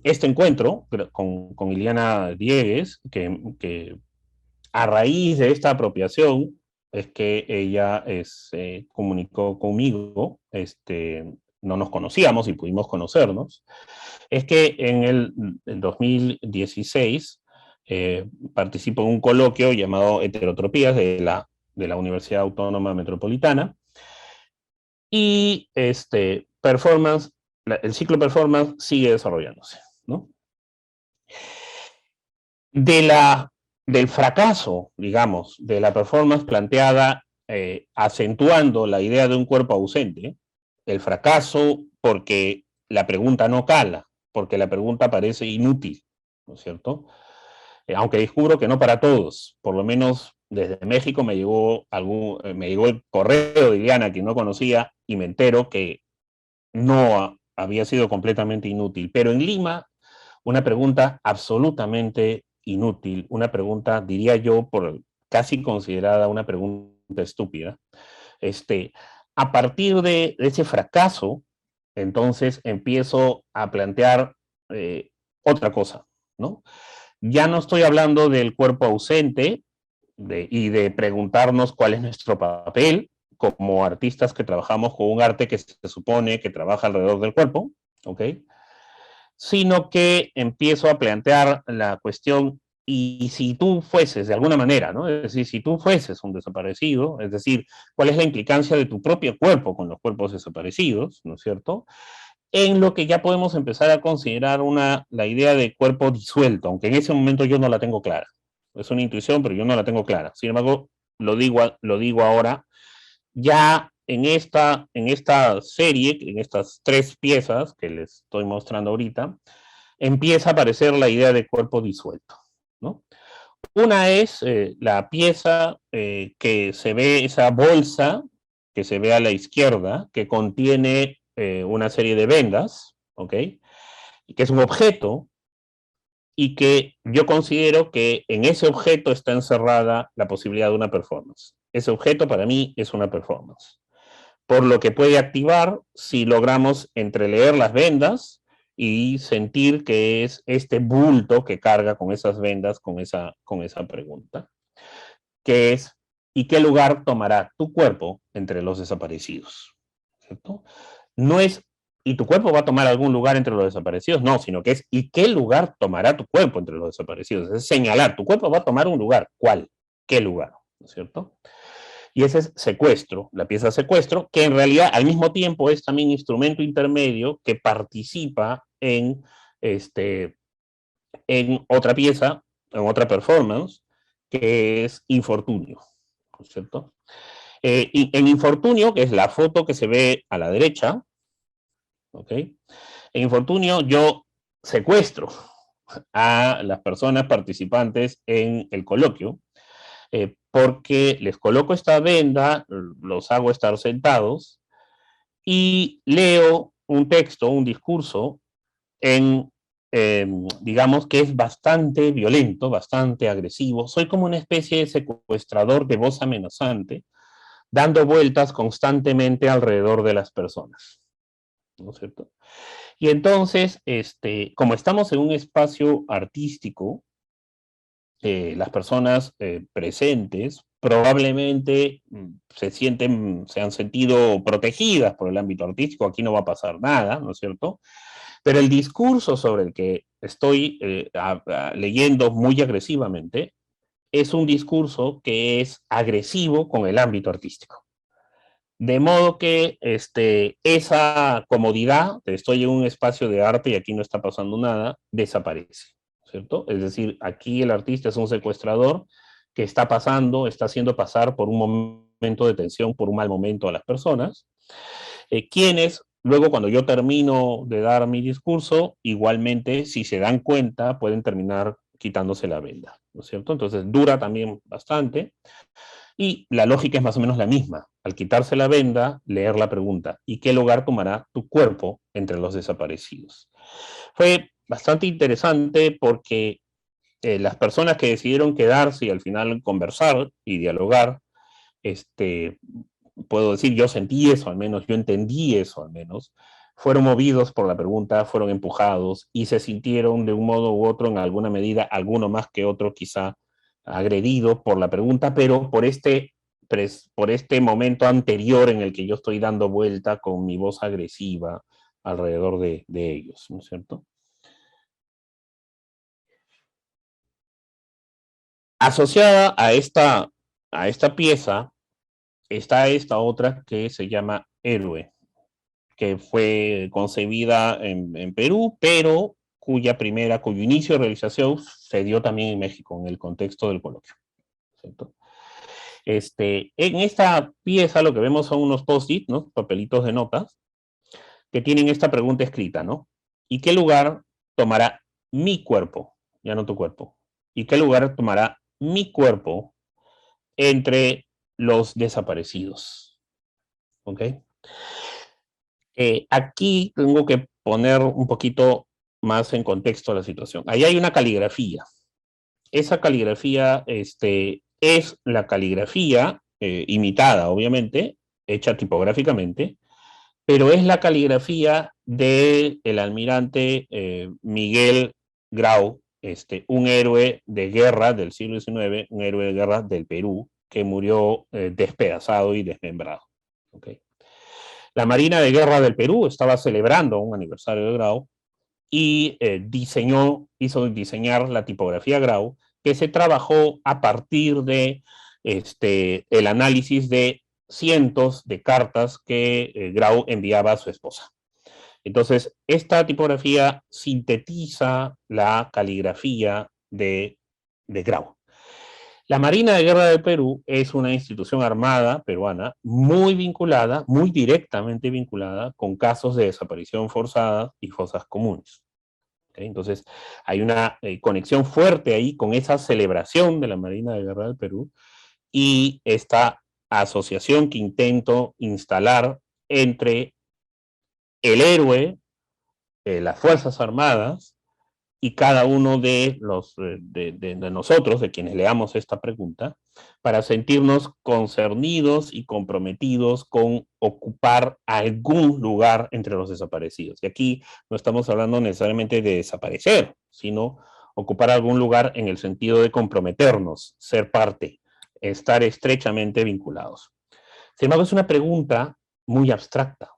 encuentro con Iliana Diegues, que a raíz de esta apropiación es que ella comunicó conmigo, no nos conocíamos y pudimos conocernos, es que en el 2016 participo en un coloquio llamado Heterotropías de la Universidad Autónoma Metropolitana, y el ciclo performance sigue desarrollándose, ¿no? Del fracaso, digamos, de la performance planteada acentuando la idea de un cuerpo ausente, el fracaso porque la pregunta no cala, porque la pregunta parece inútil, ¿no es cierto? Aunque descubro que no para todos, por lo menos desde México me llegó el correo de Iliana, que no conocía, y me entero que no había sido completamente inútil. Pero en Lima, una pregunta absolutamente inútil, una pregunta, diría yo, casi considerada una pregunta estúpida. A partir de ese fracaso, entonces empiezo a plantear otra cosa, ¿no? Ya no estoy hablando del cuerpo ausente y de preguntarnos cuál es nuestro papel como artistas que trabajamos con un arte que se supone que trabaja alrededor del cuerpo, ¿ok? Sino que empiezo a plantear la cuestión, y si tú fueses de alguna manera, ¿no? Es decir, si tú fueses un desaparecido, es decir, ¿cuál es la implicancia de tu propio cuerpo con los cuerpos desaparecidos, ¿no es cierto? En lo que ya podemos empezar a considerar la idea de cuerpo disuelto, aunque en ese momento yo no la tengo clara. Es una intuición, pero yo no la tengo clara. Sin embargo, lo digo ahora, ya en esta serie, en estas 3 piezas que les estoy mostrando ahorita, empieza a aparecer la idea de cuerpo disuelto, ¿no? Una es la pieza que se ve, esa bolsa que se ve a la izquierda, que contiene una serie de vendas, ¿ok? Y que es un objeto y que yo considero que en ese objeto está encerrada la posibilidad de una performance. Ese objeto para mí es una performance. Por lo que puede activar si logramos entreleer las vendas y sentir que es este bulto que carga con esas vendas, con esa pregunta, que es, ¿y qué lugar tomará tu cuerpo entre los desaparecidos? ¿Cierto? No es, ¿y tu cuerpo va a tomar algún lugar entre los desaparecidos? No, sino que es, ¿y qué lugar tomará tu cuerpo entre los desaparecidos? Es señalar, tu cuerpo va a tomar un lugar. ¿Cuál? ¿Qué lugar? ¿No es cierto? Y ese es secuestro, la pieza secuestro, que en realidad al mismo tiempo es también instrumento intermedio que participa en otra pieza, en otra performance, que es infortunio, ¿no es cierto? Y en infortunio, que es la foto que se ve a la derecha, ¿ok? En infortunio yo secuestro a las personas participantes en el coloquio, porque les coloco esta venda, los hago estar sentados y leo un texto, un discurso en, digamos que es bastante violento, bastante agresivo. Soy como una especie de secuestrador de voz amenazante, dando vueltas constantemente alrededor de las personas, ¿no es cierto? Y entonces, como estamos en un espacio artístico, las personas presentes probablemente se han sentido protegidas por el ámbito artístico, aquí no va a pasar nada, ¿no es cierto? Pero el discurso sobre el que estoy leyendo muy agresivamente es un discurso que es agresivo con el ámbito artístico. De modo que esa comodidad de estoy en un espacio de arte y aquí no está pasando nada, desaparece, ¿cierto? Es decir, aquí el artista es un secuestrador que está haciendo pasar por un momento de tensión, por un mal momento a las personas, quienes luego cuando yo termino de dar mi discurso, igualmente, si se dan cuenta, pueden terminar quitándose la venda, ¿no es cierto? Entonces dura también bastante. Y la lógica es más o menos la misma. Al quitarse la venda, leer la pregunta, ¿y qué lugar tomará tu cuerpo entre los desaparecidos? Fue bastante interesante porque las personas que decidieron quedarse y al final conversar y dialogar, puedo decir, yo sentí eso al menos, yo entendí eso al menos, fueron movidos por la pregunta, fueron empujados y se sintieron de un modo u otro, en alguna medida, alguno más que otro quizá, agredido por la pregunta, pero por este momento anterior en el que yo estoy dando vuelta con mi voz agresiva alrededor de ellos, ¿no es cierto? Asociada a esta pieza está esta otra que se llama Héroe, que fue concebida en Perú, pero cuyo inicio de realización se dio también en México, en el contexto del coloquio, ¿cierto? En esta pieza lo que vemos son unos post-it, ¿no? Papelitos de notas, que tienen esta pregunta escrita, ¿no? ¿Y qué lugar tomará mi cuerpo? Ya no tu cuerpo. ¿Y qué lugar tomará mi cuerpo entre los desaparecidos? ¿Ok? Aquí tengo que poner un poquito más en contexto la situación. Ahí hay una caligrafía. Esa caligrafía es la caligrafía imitada, obviamente, hecha tipográficamente, pero es la caligrafía del almirante Miguel Grau, un héroe de guerra del siglo XIX, un héroe de guerra del Perú, que murió despedazado y desmembrado. ¿Okay? La Marina de Guerra del Perú estaba celebrando un aniversario de Grau y hizo diseñar la tipografía Grau, que se trabajó a partir de el análisis de cientos de cartas que Grau enviaba a su esposa. Entonces, esta tipografía sintetiza la caligrafía de Grau. La Marina de Guerra del Perú es una institución armada peruana muy vinculada, muy directamente vinculada con casos de desaparición forzada y fosas comunes. ¿Okay? Entonces, hay una conexión fuerte ahí con esa celebración de la Marina de Guerra del Perú y esta asociación que intento instalar entre el héroe, las Fuerzas Armadas y cada uno de nosotros, de quienes leamos esta pregunta, para sentirnos concernidos y comprometidos con ocupar algún lugar entre los desaparecidos. Y aquí no estamos hablando necesariamente de desaparecer, sino ocupar algún lugar en el sentido de comprometernos, ser parte, estar estrechamente vinculados. Sin embargo, es una pregunta muy abstracta.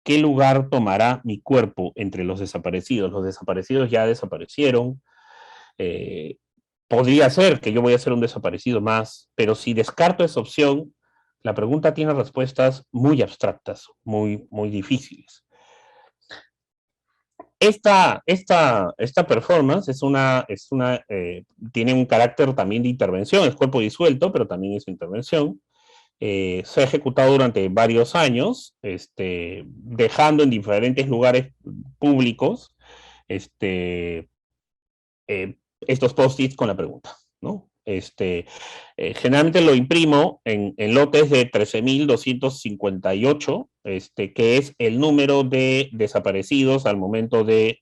¿Qué lugar tomará mi cuerpo entre los desaparecidos? Los desaparecidos ya desaparecieron. Podría ser que yo voy a ser un desaparecido más, pero si descarto esa opción, la pregunta tiene respuestas muy abstractas, muy difíciles. Esta performance tiene un carácter también de intervención, es cuerpo disuelto, pero también es intervención. Se ha ejecutado durante varios años, dejando en diferentes lugares públicos estos post-its con la pregunta, ¿no? Generalmente lo imprimo en lotes de 13.258, que es el número de desaparecidos al momento de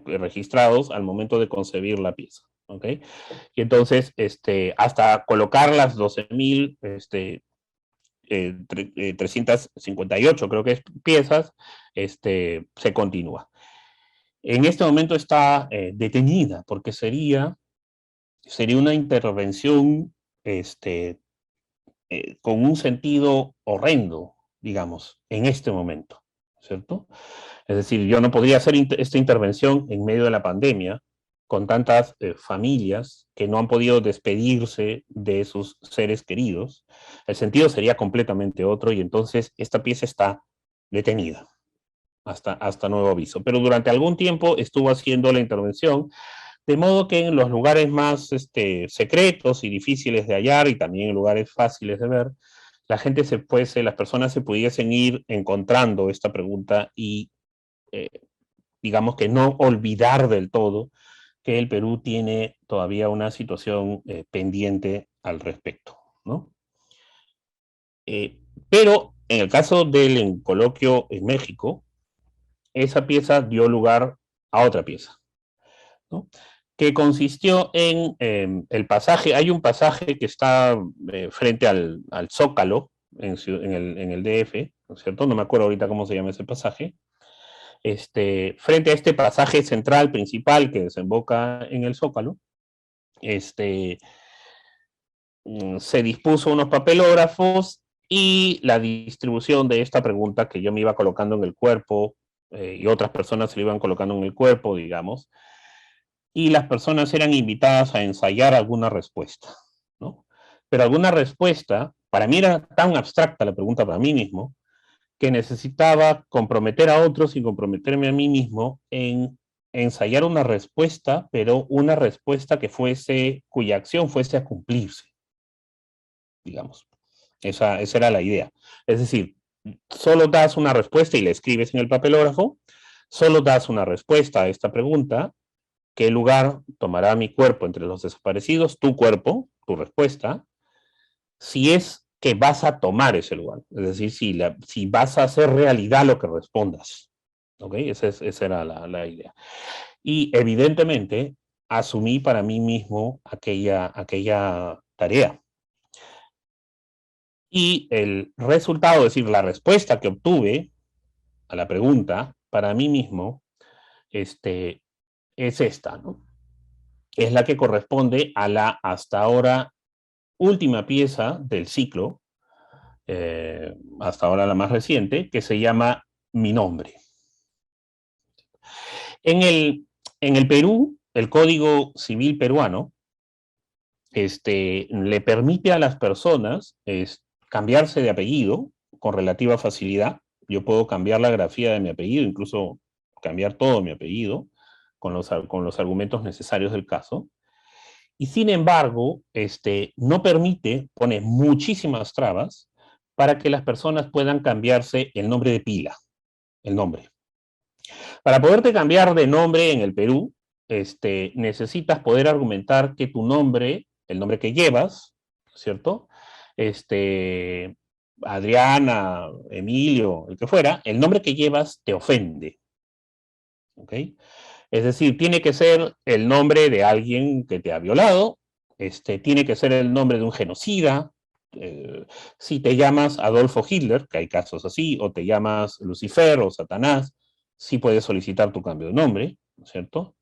registrados al momento de concebir la pieza, ¿ok? Y entonces, hasta colocar las 12.358, creo que es, piezas, se continúa. En este momento está detenida, porque sería una intervención con un sentido horrendo, digamos, en este momento, ¿cierto? Es decir, yo no podría hacer esta intervención en medio de la pandemia con tantas familias que no han podido despedirse de sus seres queridos. El sentido sería completamente otro y entonces esta pieza está detenida hasta nuevo aviso. Pero durante algún tiempo estuvo haciendo la intervención, de modo que en los lugares más secretos y difíciles de hallar y también en lugares fáciles de ver, las personas se pudiesen ir encontrando esta pregunta y digamos que no olvidar del todo que el Perú tiene todavía una situación pendiente al respecto, ¿no? Pero en el caso del coloquio en México, esa pieza dio lugar a otra pieza, ¿no? Que consistió en el pasaje, hay un pasaje que está frente al Zócalo, en el DF, ¿no es cierto? No me acuerdo ahorita cómo se llama ese pasaje. Frente a este pasaje central principal que desemboca en el Zócalo, se dispuso unos papelógrafos y la distribución de esta pregunta que yo me iba colocando en el cuerpo y otras personas se lo iban colocando en el cuerpo, digamos, y las personas eran invitadas a ensayar alguna respuesta, ¿no? Pero alguna respuesta, para mí era tan abstracta la pregunta para mí mismo, que necesitaba comprometer a otros y comprometerme a mí mismo en ensayar una respuesta, pero una respuesta cuya acción fuese a cumplirse, digamos. Esa era la idea. Es decir, solo das una respuesta y la escribes en el papelógrafo, solo das una respuesta a esta pregunta: ¿qué lugar tomará mi cuerpo entre los desaparecidos? Tu cuerpo, tu respuesta, si es que vas a tomar ese lugar. Es decir, si vas a hacer realidad lo que respondas. ¿Ok? Esa era la idea. Y evidentemente asumí para mí mismo aquella tarea. Y el resultado, es decir, la respuesta que obtuve a la pregunta, para mí mismo, es esta, ¿no? Es la que corresponde a la hasta ahora última pieza del ciclo, hasta ahora la más reciente, que se llama Mi Nombre. En el Perú, el Código Civil peruano le permite a las personas cambiarse de apellido con relativa facilidad. Yo puedo cambiar la grafía de mi apellido, incluso cambiar todo mi apellido con los argumentos necesarios del caso. Y sin embargo, no permite, pone muchísimas trabas para que las personas puedan cambiarse el nombre de pila, el nombre. Para poderte cambiar de nombre en el Perú, necesitas poder argumentar que tu nombre, el nombre que llevas, ¿cierto? Adriana, Emilio, el que fuera, el nombre que llevas te ofende. ¿Ok? Es decir, tiene que ser el nombre de alguien que te ha violado, tiene que ser el nombre de un genocida. Si te llamas Adolfo Hitler, que hay casos así, o te llamas Lucifer o Satanás, sí puedes solicitar tu cambio de nombre, ¿no es cierto?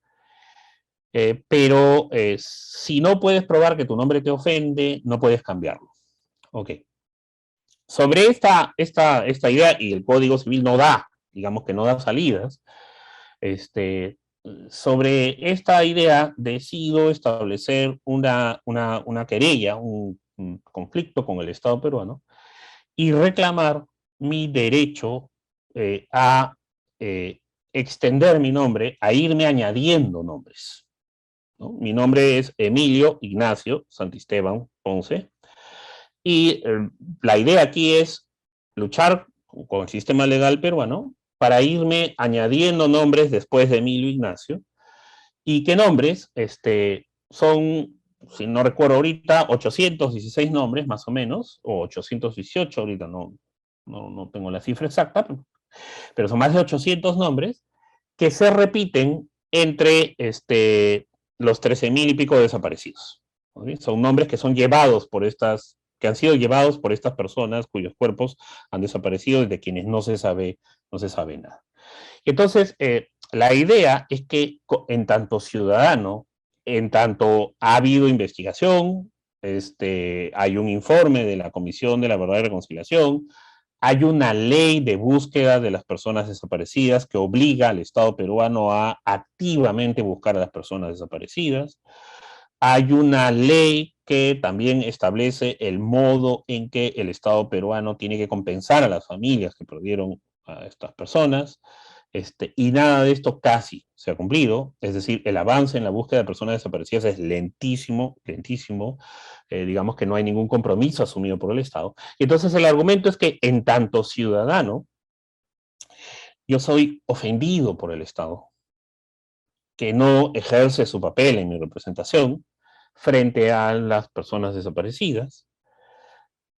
Pero si no puedes probar que tu nombre te ofende, no puedes cambiarlo. Ok. Sobre esta idea, y el Código Civil no da, digamos que no da salidas, sobre esta idea decido establecer una querella, un conflicto con el Estado peruano y reclamar mi derecho a extender mi nombre, a irme añadiendo nombres, ¿no? Mi nombre es Emilio Ignacio Santisteban Ponce y la idea aquí es luchar con el sistema legal peruano para irme añadiendo nombres después de Emilio Ignacio, y qué nombres son, si no recuerdo ahorita, 816 nombres más o menos, o 818, ahorita no tengo la cifra exacta, pero son más de 800 nombres que se repiten entre los 13.000 y pico desaparecidos. ¿Sí? Son nombres que son llevados por que han sido llevados por estas personas cuyos cuerpos han desaparecido y de quienes no se sabe nada. Entonces, la idea es que en tanto ciudadano, en tanto ha habido investigación, hay un informe de la Comisión de la Verdad y Reconciliación, hay una ley de búsqueda de las personas desaparecidas que obliga al Estado peruano a activamente buscar a las personas desaparecidas. Hay una ley que también establece el modo en que el Estado peruano tiene que compensar a las familias que perdieron a estas personas. Y nada de esto casi se ha cumplido, es decir, el avance en la búsqueda de personas desaparecidas es lentísimo, digamos que no hay ningún compromiso asumido por el Estado. Y entonces el argumento es que en tanto ciudadano, yo soy ofendido por el Estado, que no ejerce su papel en mi representación frente a las personas desaparecidas,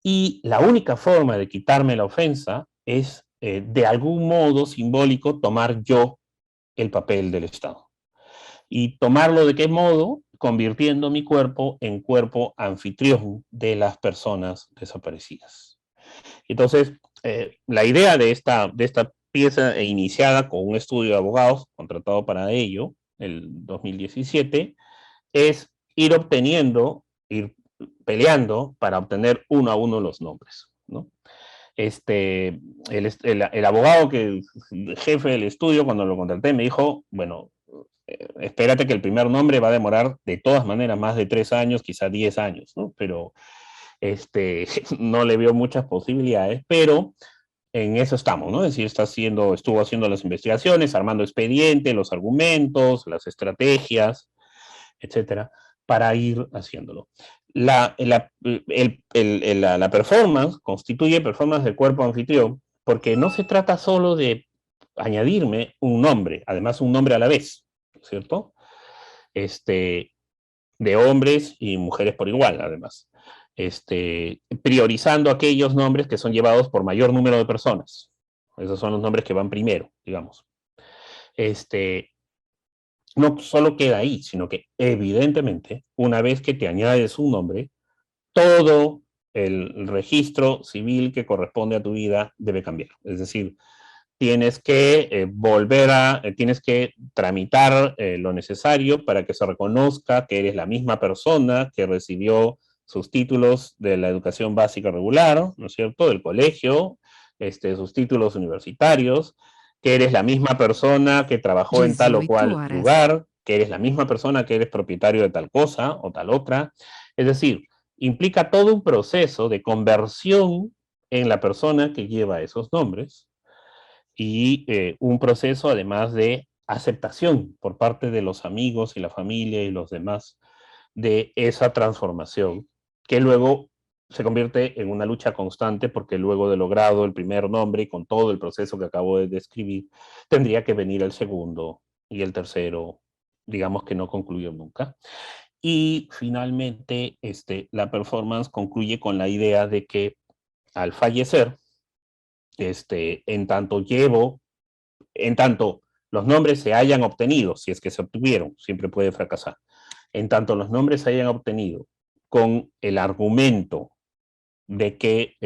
y la única forma de quitarme la ofensa es, de algún modo simbólico, tomar yo el papel del Estado. ¿Y tomarlo de qué modo? Convirtiendo mi cuerpo en cuerpo anfitrión de las personas desaparecidas. Entonces, la idea de esta pieza iniciada con un estudio de abogados contratado para ello, el 2017, es ir peleando para obtener uno a uno los nombres, ¿no? El abogado jefe del estudio, cuando lo contraté, me dijo, bueno, espérate que el primer nombre va a demorar de todas maneras más de 3 años, quizá 10 años, ¿no? Pero no le vio muchas posibilidades, pero en eso estamos, ¿no? Es decir, estuvo haciendo las investigaciones, armando expediente, los argumentos, las estrategias, etcétera, para ir haciéndolo. La performance constituye performance del cuerpo anfitrión, porque no se trata solo de añadirme un nombre, además un nombre a la vez, ¿cierto? De hombres y mujeres por igual, además. Priorizando aquellos nombres que son llevados por mayor número de personas. Esos son los nombres que van primero, digamos. No solo queda ahí, sino que evidentemente, una vez que te añades un nombre, todo el registro civil que corresponde a tu vida debe cambiar. Es decir, tienes que tienes que tramitar lo necesario para que se reconozca que eres la misma persona que recibió sus títulos de la educación básica regular, ¿no es cierto?, del colegio, sus títulos universitarios, que eres la misma persona que trabajó en tal o cual lugar, que eres la misma persona que eres propietario de tal cosa o tal otra. Es decir, implica todo un proceso de conversión en la persona que lleva esos nombres, y un proceso además de aceptación por parte de los amigos y la familia y los demás de esa transformación, que luego se convierte en una lucha constante, porque luego de logrado el primer nombre y con todo el proceso que acabo de describir, tendría que venir el segundo y el tercero, digamos que no concluyó nunca. Y finalmente, la performance concluye con la idea de que al fallecer, en tanto los nombres se hayan obtenido, si es que se obtuvieron, siempre puede fracasar, en tanto los nombres se hayan obtenido con el argumento de que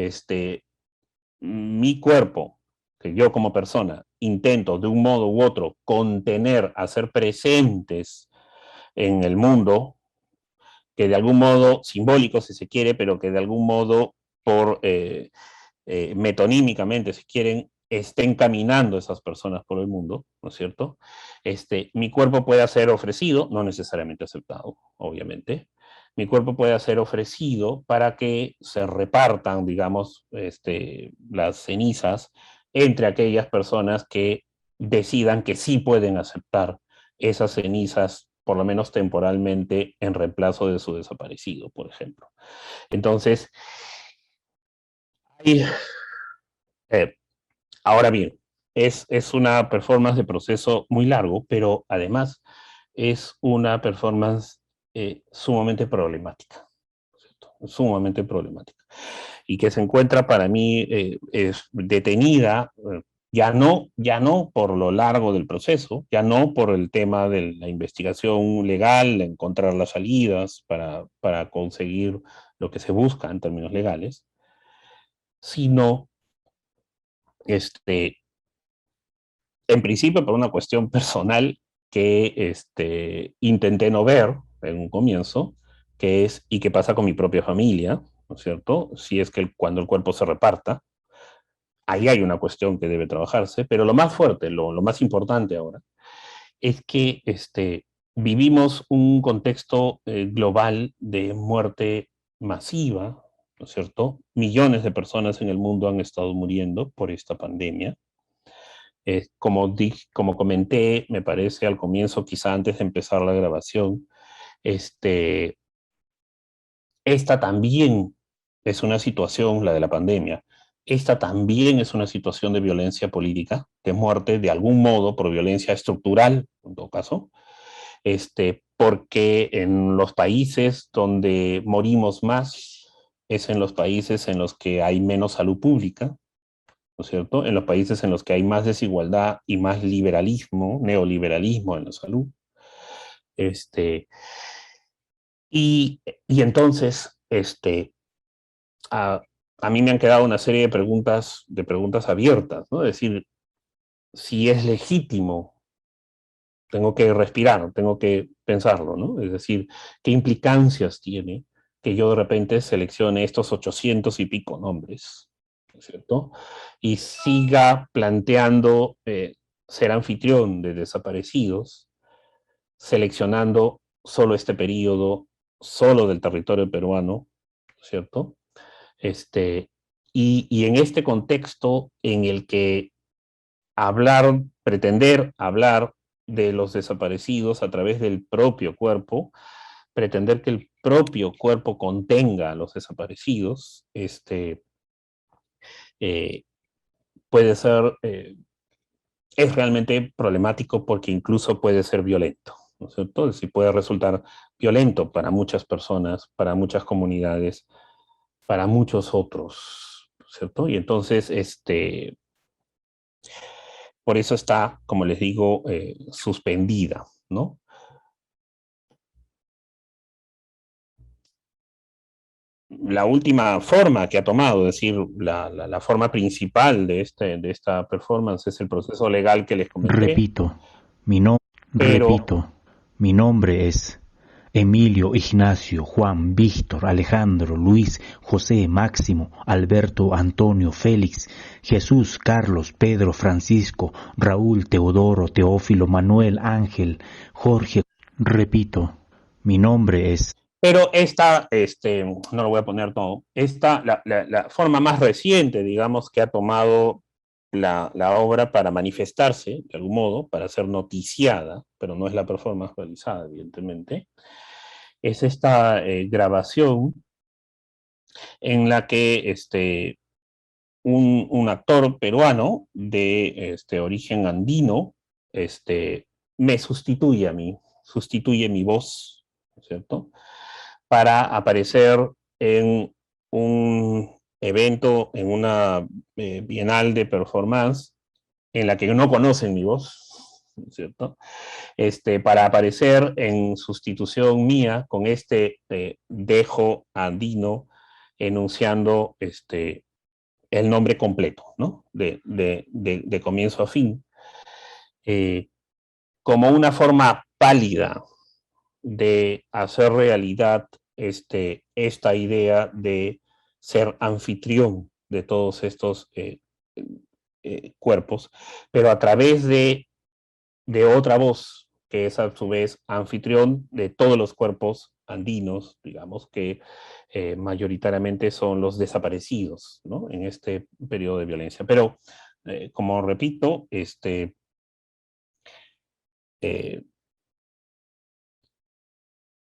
mi cuerpo, que yo como persona intento de un modo u otro contener, hacer presentes en el mundo, que de algún modo simbólico si se quiere, pero que de algún modo por metonímicamente, si quieren, estén caminando esas personas por el mundo, ¿no es cierto? Mi cuerpo puede ser ofrecido, no necesariamente aceptado, obviamente. Mi cuerpo puede ser ofrecido para que se repartan, digamos, las cenizas entre aquellas personas que decidan que sí pueden aceptar esas cenizas, por lo menos temporalmente, en reemplazo de su desaparecido, por ejemplo. Entonces, hay, eh, ahora bien, es una performance de proceso muy largo, pero además es una performance sumamente problemática, ¿cierto? Sumamente problemática. Y que se encuentra para mí es detenida, ya no por lo largo del proceso, ya no por el tema de la investigación legal, encontrar las salidas para conseguir lo que se busca en términos legales, sino en principio por una cuestión personal que intenté no ver en un comienzo, que es, ¿y qué pasa con mi propia familia? ¿No es cierto? Si es que cuando el cuerpo se reparta, ahí hay una cuestión que debe trabajarse, pero lo más fuerte, lo más importante ahora, es que vivimos un contexto global de muerte masiva, ¿no es cierto? Millones de personas en el mundo han estado muriendo por esta pandemia. Como comenté, me parece al comienzo, quizá antes de empezar la grabación, esta también es una situación, la de la pandemia, esta también es una situación de violencia política, de muerte de algún modo por violencia estructural, en todo caso, porque en los países donde morimos más es en los países en los que hay menos salud pública, ¿no es cierto? En los países en los que hay más desigualdad y más liberalismo, neoliberalismo en la salud. Y entonces, a, a mí me han quedado una serie de preguntas abiertas, ¿no? Es decir, si es legítimo, tengo que respirar, tengo que pensarlo, ¿no? Es decir, ¿qué implicancias tiene que yo de repente seleccione estos 800 y pico nombres, ¿no es cierto? Y siga planteando ser anfitrión de desaparecidos, seleccionando solo este periodo, solo del territorio peruano, ¿cierto? Y en este contexto en el que pretender hablar de los desaparecidos a través del propio cuerpo, pretender que el propio cuerpo contenga a los desaparecidos, eh, puede ser, es realmente problemático porque incluso puede ser violento, ¿no es cierto? Es decir, puede resultar violento para muchas personas, para muchas comunidades, para muchos otros, ¿cierto? Y entonces, por eso está, como les digo, suspendida, ¿no? La última forma que ha tomado, es decir, la forma principal de esta performance es el proceso legal que les comenté. Repito, pero mi nombre es Emilio, Ignacio, Juan, Víctor, Alejandro, Luis, José, Máximo, Alberto, Antonio, Félix, Jesús, Carlos, Pedro, Francisco, Raúl, Teodoro, Teófilo, Manuel, Ángel, Jorge. Repito, mi nombre es... Pero esta, no lo voy a poner todo, la forma más reciente, digamos, que ha tomado la obra para manifestarse, de algún modo, para ser noticiada, pero no es la performance realizada, evidentemente, es esta grabación en la que un actor peruano de origen andino me sustituye a mí, sustituye mi voz, ¿no es cierto?, para aparecer en un evento, en una bienal de performance en la que no conocen mi voz, ¿no es cierto? Para aparecer en sustitución mía con dejo andino enunciando el nombre completo, ¿no? De comienzo a fin, como una forma pálida de hacer realidad esta idea de ser anfitrión de todos estos cuerpos, pero a través de otra voz, que es a su vez anfitrión de todos los cuerpos andinos, digamos, que mayoritariamente son los desaparecidos, ¿no? En este periodo de violencia. Pero, como repito,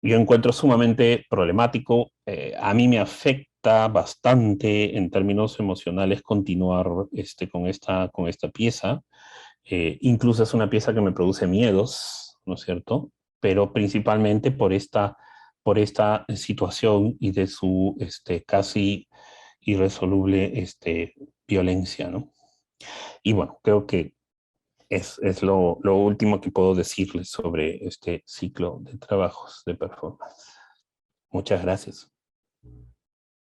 yo encuentro sumamente problemático, a mí me afecta bastante en términos emocionales continuar con esta pieza. Incluso es una pieza que me produce miedos, ¿no es cierto? Pero principalmente por esta situación y de su casi irresoluble violencia, ¿no? Y bueno, creo que es lo último que puedo decirles sobre este ciclo de trabajos de performance. Muchas gracias.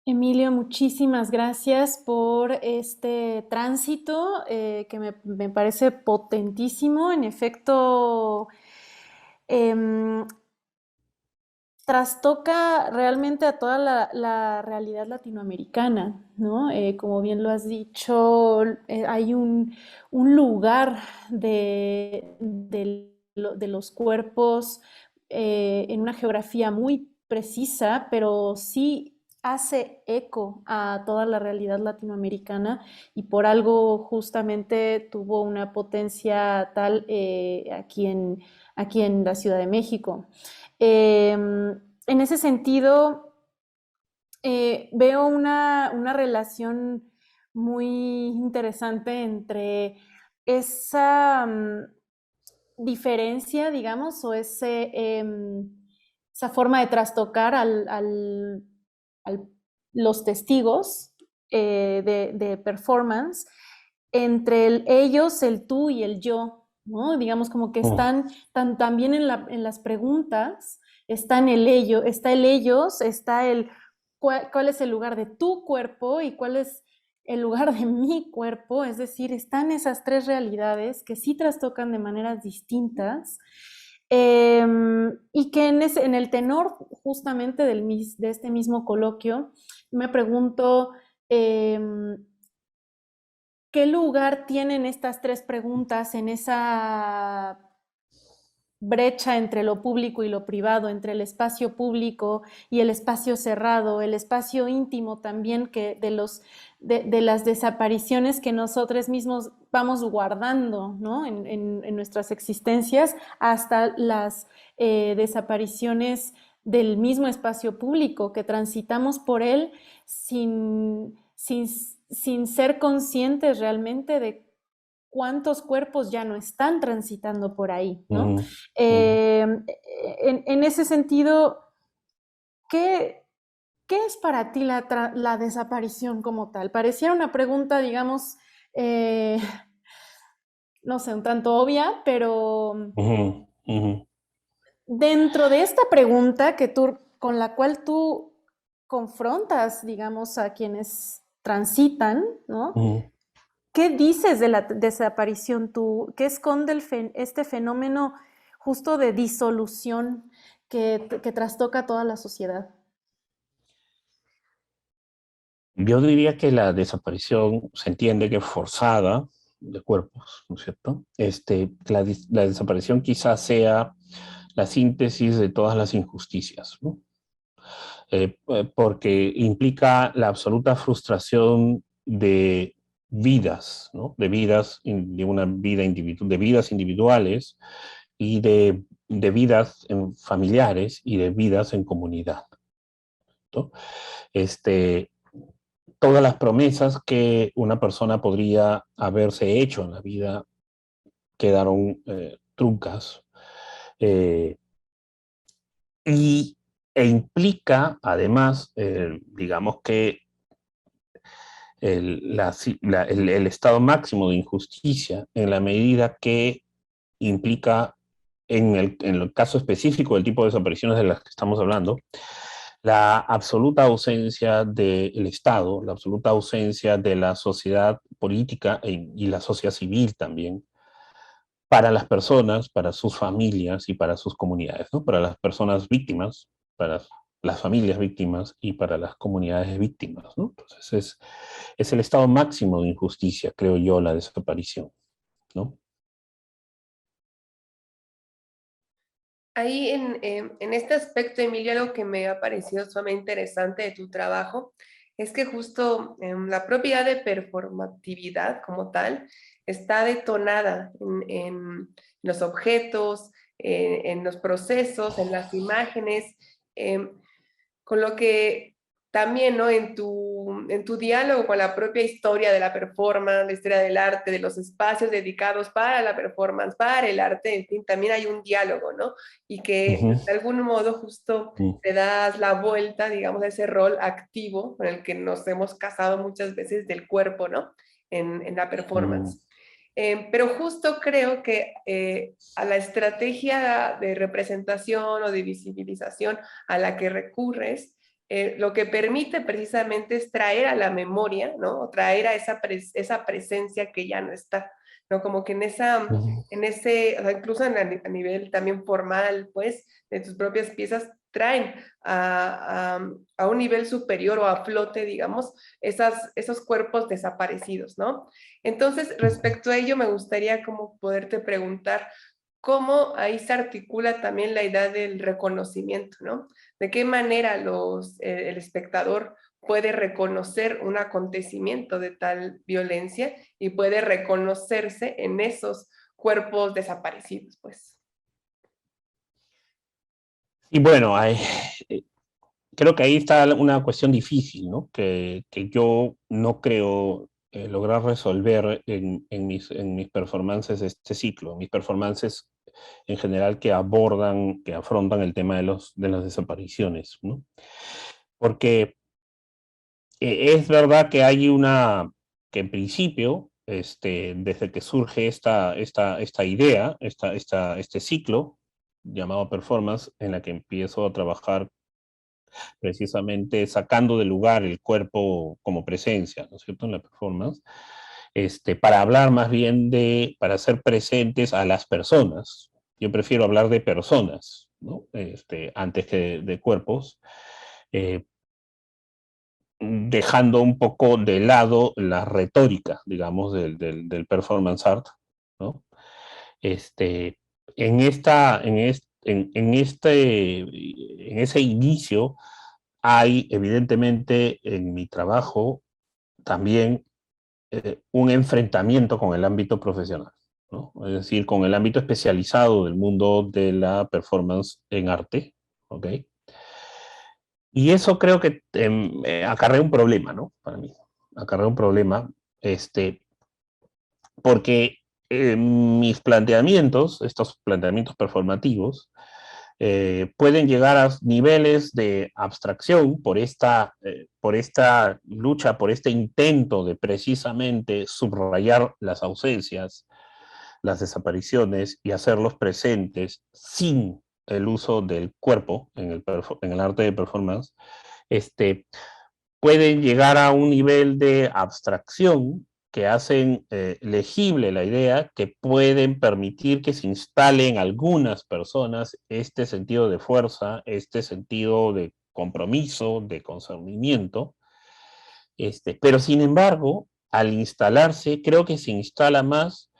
Emilio, muchísimas gracias por este tránsito que me parece potentísimo. En efecto, trastoca realmente a toda la realidad latinoamericana, ¿no? Como bien lo has dicho, hay un lugar de los cuerpos en una geografía muy precisa, pero sí hace eco a toda la realidad latinoamericana y por algo justamente tuvo una potencia tal aquí en la Ciudad de México. En ese sentido, veo una relación muy interesante entre esa diferencia, digamos, o esa forma de trastocar los testigos de performance entre ellos, el tú y el yo, ¿no? Digamos como que están también en las preguntas, está el ellos, está cuál es el lugar de tu cuerpo y cuál es el lugar de mi cuerpo, es decir, están esas tres realidades que sí trastocan de maneras distintas y que en el tenor justamente de este mismo coloquio me pregunto ¿qué lugar tienen estas tres preguntas en esa brecha entre lo público y lo privado, entre el espacio público y el espacio cerrado, el espacio íntimo también que de las desapariciones que nosotros mismos vamos guardando, ¿no? en nuestras existencias, hasta las desapariciones del mismo espacio público, que transitamos por él sin ser conscientes realmente de cuántos cuerpos ya no están transitando por ahí, ¿no? En ese sentido, ¿qué es para ti la desaparición como tal? Pareciera una pregunta, digamos, no sé, un tanto obvia, pero dentro de esta pregunta con la cual tú confrontas, digamos, a quienes transitan, ¿no? ¿Qué dices de la desaparición tú? ¿Qué esconde este fenómeno justo de disolución que trastoca toda la sociedad? Yo diría que la desaparición se entiende que es forzada de cuerpos, ¿no es cierto? La desaparición quizás sea la síntesis de todas las injusticias, ¿no? Porque implica la absoluta frustración de vidas, ¿no? De vidas, de una vida de vidas individuales y de vidas familiares y de vidas en comunidad, ¿no? Todas las promesas que una persona podría haberse hecho en la vida quedaron truncas. E implica, además, digamos que el estado máximo de injusticia en la medida que implica, en el caso específico del tipo de desapariciones de las que estamos hablando, la absoluta ausencia del Estado, la absoluta ausencia de la sociedad política y la sociedad civil también, para las personas, para sus familias y para sus comunidades, ¿no? Para las personas víctimas, para las familias víctimas y para las comunidades víctimas, ¿no? Entonces es el estado máximo de injusticia, creo yo, la desaparición, ¿no? Ahí en este aspecto, Emilio, algo que me ha parecido sumamente interesante de tu trabajo es que justo la propiedad de performatividad como tal está detonada en los objetos, en los procesos, en las imágenes, em, con lo que también, ¿no? En tu diálogo con la propia historia de la performance, la historia del arte, de los espacios dedicados para la performance, para el arte, en fin, también hay un diálogo, ¿no? Y que Ujú. de algún modo justo te das la vuelta, digamos, a ese rol activo con el que nos hemos casado muchas veces del cuerpo, ¿no? En la Mm. performance. Pero justo creo que a la estrategia de representación o de visibilización a la que recurres, lo que permite precisamente es traer a la memoria, ¿no? O traer a esa presencia que ya no está, ¿no? Como que Ujú. en ese, o sea, incluso a nivel también formal, pues, de tus propias piezas, traen a un nivel superior o a flote, digamos, esos cuerpos desaparecidos, ¿no? Entonces, respecto a ello, me gustaría como poderte preguntar cómo ahí se articula también la idea del reconocimiento, ¿no? De qué manera el espectador puede reconocer un acontecimiento de tal violencia y puede reconocerse en esos cuerpos desaparecidos, pues. Y bueno, eh, creo que ahí está una cuestión difícil, ¿no? Que yo no creo lograr resolver en mis performances de este ciclo, mis performances en general que abordan, que afrontan el tema de las desapariciones, ¿no? Porque es verdad que hay que en principio, desde que surge esta idea, este ciclo llamado performance, en la que empiezo a trabajar precisamente sacando del lugar el cuerpo como presencia, ¿no es cierto?, en la performance, para hablar más bien para hacer presentes a las personas. Yo prefiero hablar de personas, ¿no? Antes que de cuerpos, eh, dejando un poco de lado la retórica, digamos, del performance art, ¿no? Este, en ese inicio hay evidentemente en mi trabajo también un enfrentamiento con el ámbito profesional, ¿no? Es decir, con el ámbito especializado del mundo de la performance en arte, ¿ok? Y eso creo que acarrea un problema, ¿no? Para mí, acarrea un problema, porque mis planteamientos, estos planteamientos performativos, pueden llegar a niveles de abstracción por esta lucha, por este intento de precisamente subrayar las ausencias, las desapariciones y hacerlos presentes sin el uso del cuerpo en el arte de performance, pueden llegar a un nivel de abstracción que hacen legible la idea, que pueden permitir que se instale en algunas personas este sentido de fuerza, este sentido de compromiso, de concernimiento, pero sin embargo, al instalarse, creo que se instala más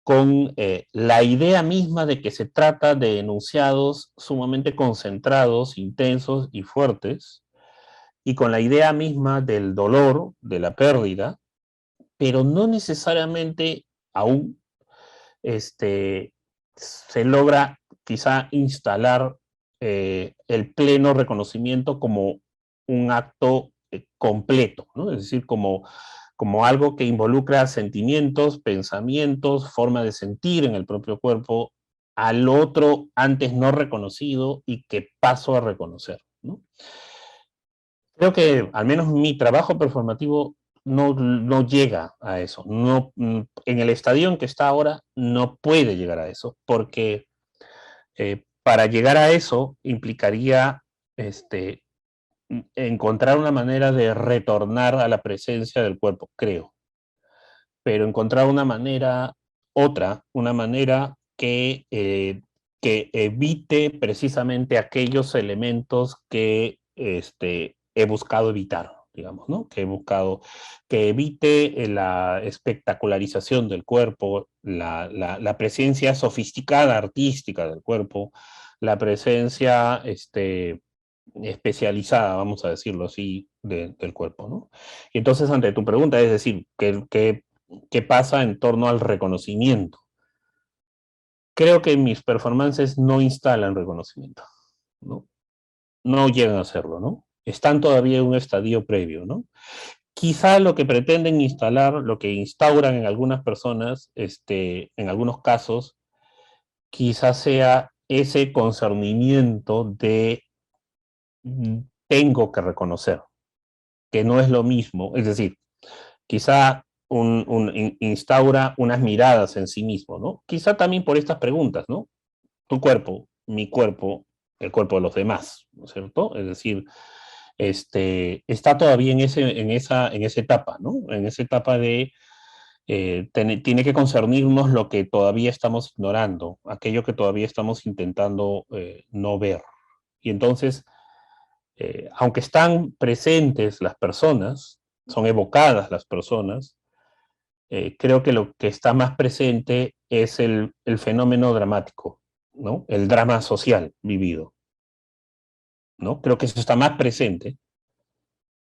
con la idea misma de que se trata de enunciados sumamente concentrados, intensos y fuertes, y con la idea misma del dolor, de la pérdida, pero no necesariamente aún se logra quizá instalar el pleno reconocimiento como un acto completo, ¿no? Es decir, como algo que involucra sentimientos, pensamientos, forma de sentir en el propio cuerpo al otro antes no reconocido y que paso a reconocer, ¿no? Creo que al menos mi trabajo performativo no llega a eso. No, en el estadio en que está ahora no puede llegar a eso, porque para llegar a eso implicaría encontrar una manera de retornar a la presencia del cuerpo, creo. Pero encontrar una manera que evite precisamente aquellos elementos que he buscado evitar, digamos, ¿no? Que evite la espectacularización del cuerpo, la presencia sofisticada artística del cuerpo, la presencia especializada, vamos a decirlo así, del cuerpo, ¿no? Y entonces, ante tu pregunta, es decir, ¿qué pasa en torno al reconocimiento? Creo que mis performances no instalan reconocimiento, ¿no? No llegan a hacerlo, ¿no? Están todavía en un estadio previo, ¿no? Quizá lo que pretenden instalar, lo que instauran en algunas personas, en algunos casos, quizás sea ese concernimiento de tengo que reconocer, que no es lo mismo, es decir, quizá instaura unas miradas en sí mismo, ¿no? Quizá también por estas preguntas, ¿no? Tu cuerpo, mi cuerpo, el cuerpo de los demás, ¿no es cierto? Es decir, está todavía en esa etapa, ¿no? En esa etapa de tiene que concernirnos lo que todavía estamos ignorando, aquello que todavía estamos intentando no ver. Y entonces, aunque están presentes las personas, son evocadas las personas, creo que lo que está más presente es el fenómeno dramático, ¿no? El drama social vivido, ¿no? Creo que eso está más presente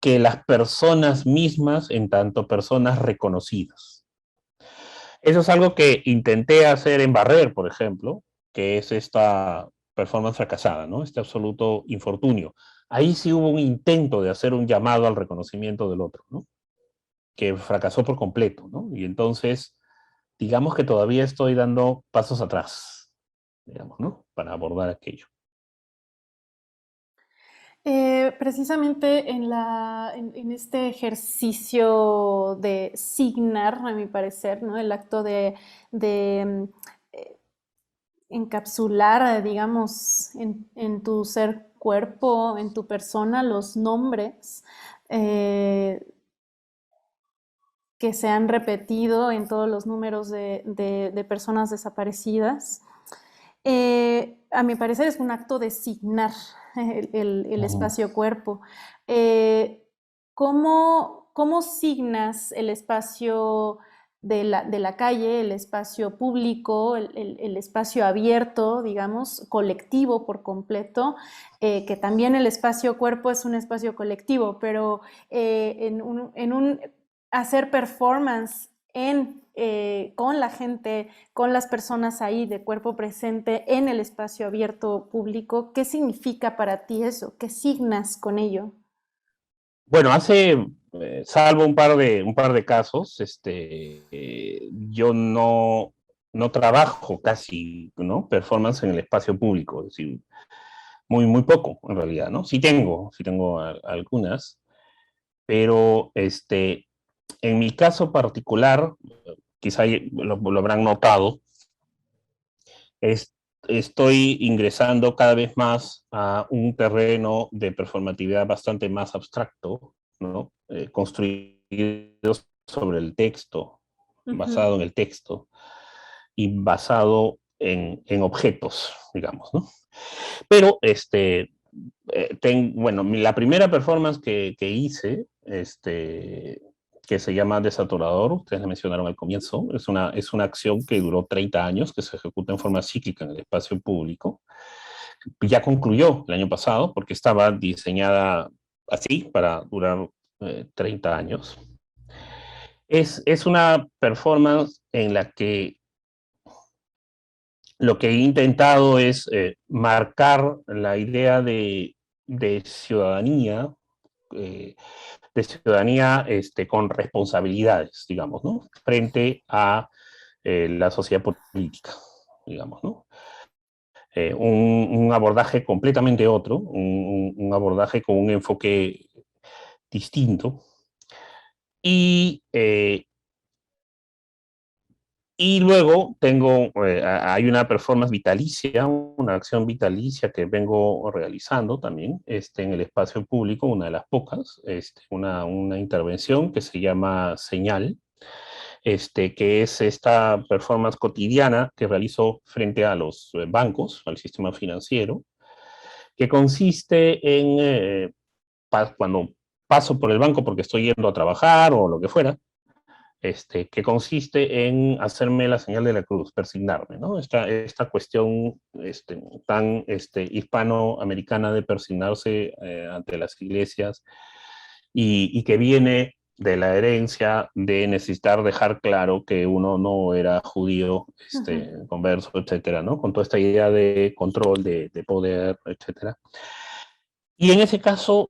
que las personas mismas en tanto personas reconocidas. Eso es algo que intenté hacer en Barrer, por ejemplo, que es esta performance fracasada, ¿no? Este absoluto infortunio. Ahí sí hubo un intento de hacer un llamado al reconocimiento del otro, ¿no? Que fracasó por completo, ¿no? Y entonces, digamos que todavía estoy dando pasos atrás, digamos, ¿no? Para abordar aquello. Precisamente en este ejercicio de signar, a mi parecer, ¿no? El acto de encapsular, digamos, en tu ser cuerpo, en tu persona, los nombres que se han repetido en todos los números de personas desaparecidas. A mi parecer es un acto de signar el espacio-cuerpo. ¿Cómo signas el espacio de la calle, el espacio público, el espacio abierto, digamos, colectivo por completo, que también el espacio-cuerpo es un espacio colectivo, pero en un hacer performance con la gente, con las personas ahí de cuerpo presente en el espacio abierto público? ¿Qué significa para ti eso? ¿Qué signas con ello? Bueno, salvo un par de casos, yo no trabajo casi, ¿no? Performance en el espacio público, es decir, muy poco en realidad, ¿no? Sí tengo algunas, pero en mi caso particular, quizá lo habrán notado, estoy ingresando cada vez más a un terreno de performatividad bastante más abstracto, ¿no? Construido sobre el texto, basado en el texto y basado en objetos, digamos, ¿no? Pero, bueno, la primera performance que hice, que se llama Desaturador, ustedes la mencionaron al comienzo, es una acción que duró 30 años, que se ejecuta en forma cíclica en el espacio público. Ya concluyó el año pasado, porque estaba diseñada así, para durar 30 años. Es una performance en la que lo que he intentado es marcar la idea de ciudadanía, con responsabilidades, digamos, ¿no? Frente a la sociedad política, digamos, ¿no? Un abordaje completamente otro, un abordaje con un enfoque distinto, Y, y luego hay una performance vitalicia, una acción vitalicia que vengo realizando también en el espacio público, una de las pocas, una intervención que se llama Señal, que es esta performance cotidiana que realizo frente a los bancos, al sistema financiero, que consiste en, cuando paso por el banco porque estoy yendo a trabajar o lo que fuera, que consiste en hacerme la señal de la cruz, persignarme, ¿no? Esta cuestión tan hispanoamericana de persignarse ante las iglesias y que viene de la herencia de necesitar dejar claro que uno no era judío, converso, etcétera, ¿no? Con toda esta idea de control, de poder, etcétera. Y en ese caso,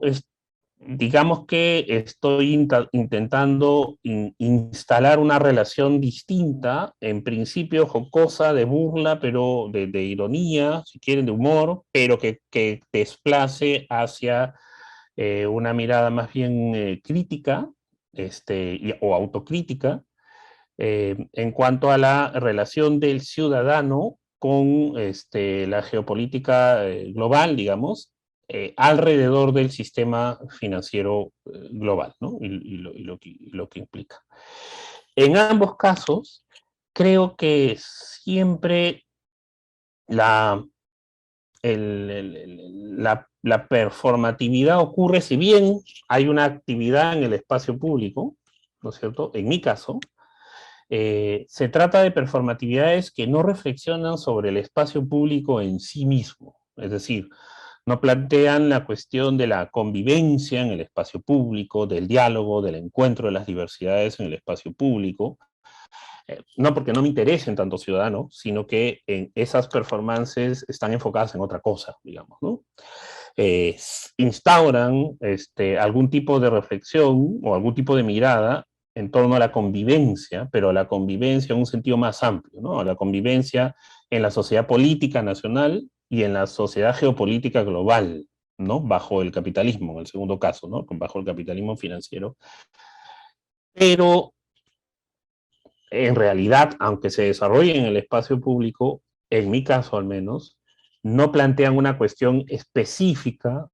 digamos que estoy intentando instalar una relación distinta, en principio jocosa, de burla, pero de ironía, si quieren, de humor, pero que desplace hacia una mirada más bien crítica o autocrítica en cuanto a la relación del ciudadano con la geopolítica global, digamos, alrededor del sistema financiero global, ¿no? Lo que implica. En ambos casos, creo que siempre la, la performatividad ocurre, si bien hay una actividad en el espacio público, ¿no es cierto? En mi caso, se trata de performatividades que no reflexionan sobre el espacio público en sí mismo, es decir, no plantean la cuestión de la convivencia en el espacio público, del diálogo, del encuentro de las diversidades en el espacio público, no porque no me interesen tanto ciudadanos, sino que en esas performances están enfocadas en otra cosa, digamos, ¿no? Instauran algún tipo de reflexión o algún tipo de mirada en torno a la convivencia, pero a la convivencia en un sentido más amplio, ¿no? A la convivencia en la sociedad política nacional y en la sociedad geopolítica global, ¿no? Bajo el capitalismo, en el segundo caso, ¿no? Bajo el capitalismo financiero. Pero en realidad, aunque se desarrolle en el espacio público, en mi caso al menos, no plantean una cuestión específica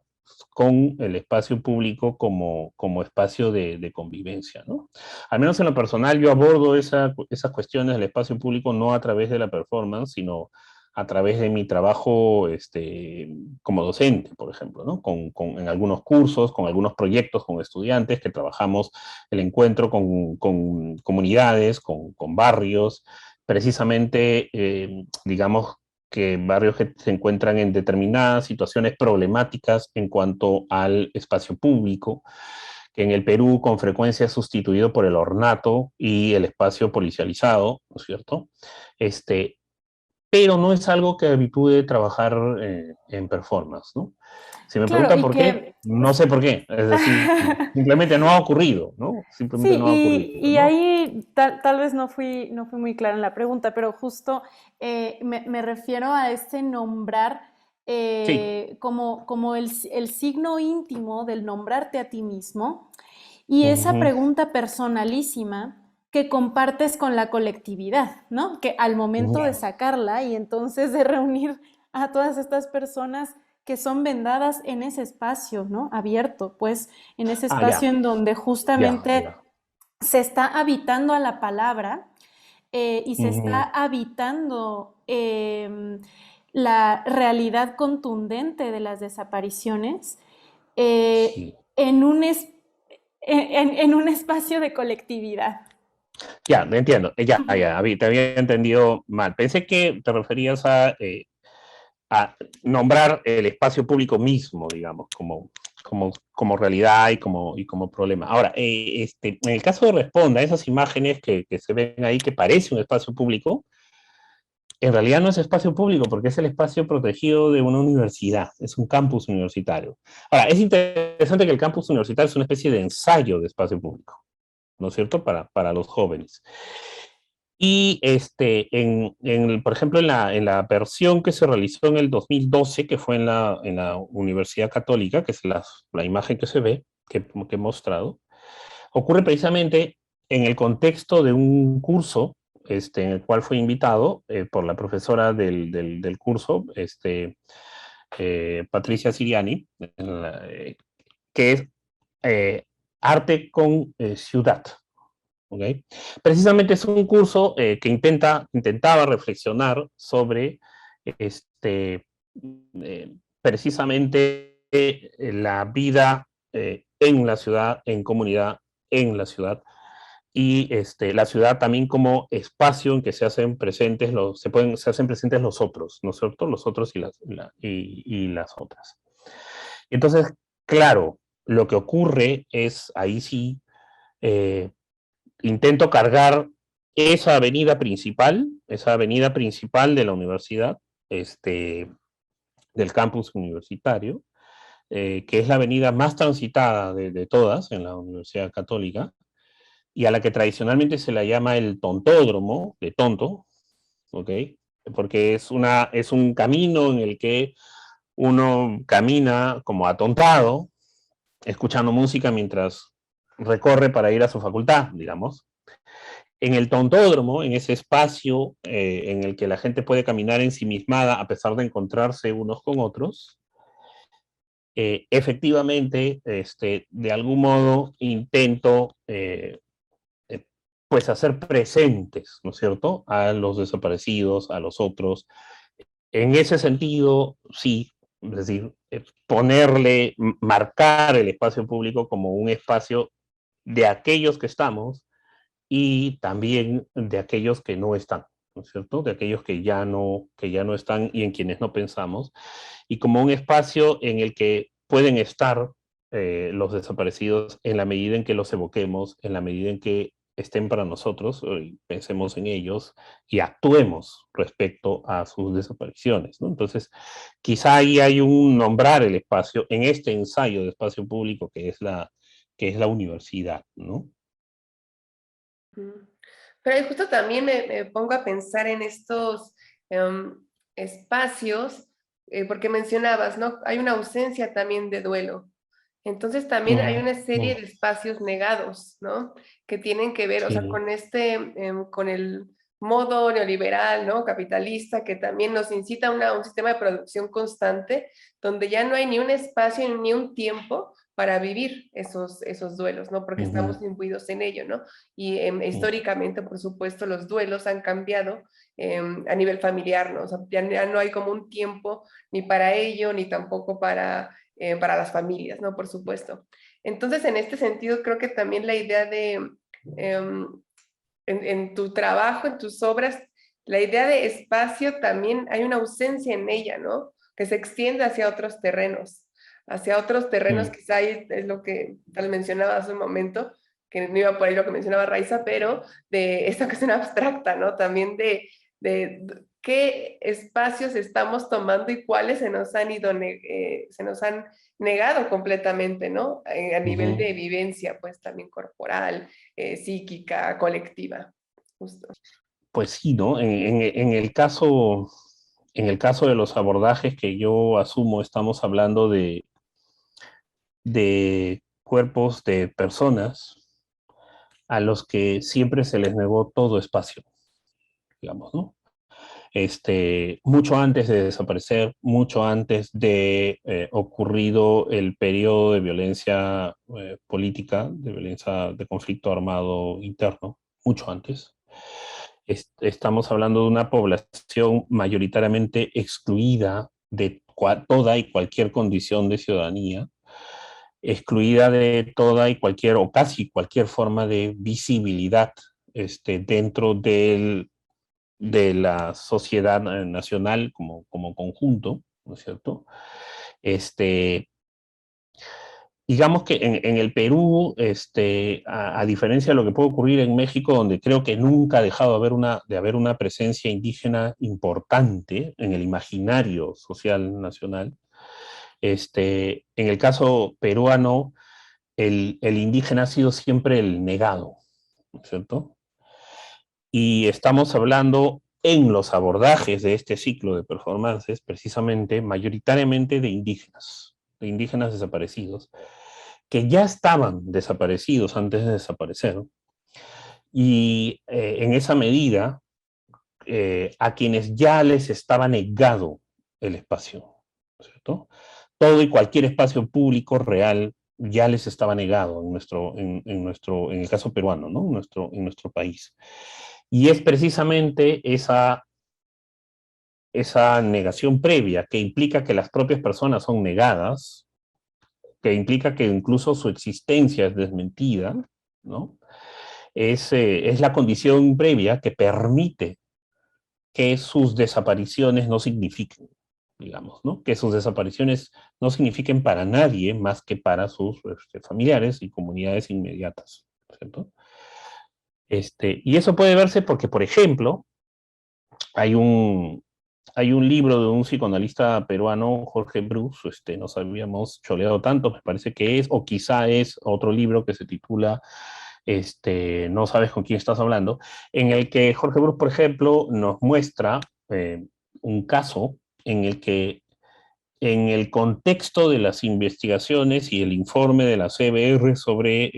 con el espacio público como espacio de convivencia, ¿no? Al menos en lo personal yo abordo esas cuestiones del espacio público no a través de la performance, sino a través de mi trabajo como docente, por ejemplo, ¿no? En algunos cursos, con algunos proyectos con estudiantes que trabajamos el encuentro con comunidades, con barrios, precisamente, digamos, que barrios que se encuentran en determinadas situaciones problemáticas en cuanto al espacio público, que en el Perú con frecuencia es sustituido por el ornato y el espacio policializado, ¿no es cierto? Pero no es algo que habitúe trabajar en performance, ¿no? Si me Claro, preguntan y por qué, que... no sé por qué. Es decir, simplemente no ha ocurrido, ¿no? Simplemente Sí, no ha ocurrido, y ¿no? ahí tal vez no fui muy clara en la pregunta, pero justo me refiero a este nombrar Sí. como el signo íntimo del nombrarte a ti mismo y esa Ujú, pregunta personalísima que compartes con la colectividad, ¿no? Que al momento de ujú. sacarla y entonces de reunir a todas estas personas que son vendadas en ese espacio, ¿no? Abierto, pues en ese Ah, espacio ya, en donde ya, justamente ya. se está habitando a la palabra y se está Ujú, habitando la realidad contundente de las desapariciones sí. en en un espacio de colectividad. Ya, me entiendo. Te había entendido mal. Pensé que te referías a nombrar el espacio público mismo, digamos, como realidad y como problema. Ahora, en el caso de Responda, esas imágenes que se ven ahí que parece un espacio público, en realidad no es espacio público porque es el espacio protegido de una universidad, es un campus universitario. Ahora, es interesante que el campus universitario es una especie de ensayo de espacio público, ¿no es cierto? Para los jóvenes. Y por ejemplo, en la versión que se realizó en el 2012, que fue en la Universidad Católica, que es la imagen que se ve, que he mostrado, ocurre precisamente en el contexto de un curso en el cual fue invitado por la profesora del curso, Patricia Siriani, que es arte con ciudad. ¿Okay? Precisamente es un curso que intentaba reflexionar sobre precisamente la vida en la ciudad, en comunidad, en la ciudad, y la ciudad también como espacio en que se hacen presentes se hacen presentes los otros, ¿no es cierto? Los otros y las otras. Entonces, claro, lo que ocurre es, ahí sí, intento cargar esa avenida principal de la universidad, del campus universitario, que es la avenida más transitada de todas en la Universidad Católica, y a la que tradicionalmente se la llama el tontódromo, de tonto, ¿ok? Porque es un camino en el que uno camina como atontado, escuchando música mientras recorre para ir a su facultad, digamos. En el tontódromo, en ese espacio en el que la gente puede caminar ensimismada a pesar de encontrarse unos con otros, efectivamente, de algún modo intento pues hacer presentes, ¿no es cierto?, a los desaparecidos, a los otros. En ese sentido, sí, es decir, marcar el espacio público como un espacio de aquellos que estamos y también de aquellos que no están, ¿no es cierto?, de aquellos que ya no están y en quienes no pensamos, y como un espacio en el que pueden estar los desaparecidos en la medida en que los evoquemos, en la medida en que estén para nosotros, pensemos en ellos y actuemos respecto a sus desapariciones, ¿no? Entonces, quizá ahí hay un nombrar el espacio en este ensayo de espacio público que es la universidad, ¿no? Pero justo también me pongo a pensar en estos espacios, porque mencionabas, ¿no? Hay una ausencia también de duelo. Entonces también hay una serie de espacios negados, ¿no? Que tienen que ver, o sea, Sí. con con el modo neoliberal, ¿no? Capitalista, que también nos incita a un sistema de producción constante, donde ya no hay ni un espacio ni un tiempo para vivir esos duelos, ¿no? Porque estamos imbuidos en ello, ¿no? Y históricamente, por supuesto, los duelos han cambiado a nivel familiar, ¿no? O sea, ya no hay como un tiempo ni para ello, ni tampoco para las familias, ¿no? Por supuesto. Entonces, en este sentido, creo que también la idea de, en tu trabajo, en tus obras, la idea de espacio también hay una ausencia en ella, ¿no? Que se extiende hacia otros terrenos, quizá es lo que tal mencionaba hace un momento, que no iba por ahí lo que mencionaba Raiza, pero de esta cuestión abstracta, ¿no? También de qué espacios estamos tomando y cuáles se nos han se nos han negado completamente, ¿no? A nivel de vivencia, pues también corporal, psíquica, colectiva. Justo. Pues sí, ¿no? En el caso de los abordajes que yo asumo, estamos hablando de cuerpos de personas a los que siempre se les negó todo espacio, digamos, ¿no? Mucho antes de desaparecer, mucho antes de ocurrido el periodo de violencia política, de violencia de conflicto armado interno, mucho antes. Estamos hablando de una población mayoritariamente excluida de toda y cualquier condición de ciudadanía, excluida de toda y cualquier, o casi cualquier forma de visibilidad dentro de la sociedad nacional como conjunto, ¿no es cierto? Digamos que en el Perú, a diferencia de lo que puede ocurrir en México, donde creo que nunca ha dejado de haber una presencia indígena importante en el imaginario social nacional, en el caso peruano, el indígena ha sido siempre el negado, ¿no es cierto? Y estamos hablando en los abordajes de este ciclo de performances, precisamente, mayoritariamente de indígenas desaparecidos, que ya estaban desaparecidos antes de desaparecer, y en esa medida a quienes ya les estaba negado el espacio, ¿cierto? Todo y cualquier espacio público real ya les estaba negado en el caso peruano, ¿no? En nuestro país. Y es precisamente esa negación previa que implica que las propias personas son negadas, que implica que incluso su existencia es desmentida, ¿no? Es la condición previa que permite que sus desapariciones no signifiquen, digamos, ¿no? Que sus desapariciones no signifiquen para nadie más que para sus familiares y comunidades inmediatas, ¿cierto? Y eso puede verse porque, por ejemplo, hay un libro de un psicoanalista peruano, Jorge Bruce, nos habíamos choleado tanto, me parece que es, o quizá es otro libro que se titula No sabes con quién estás hablando, en el que Jorge Bruce, por ejemplo, nos muestra un caso en el que en el contexto de las investigaciones y el informe de la CBR sobre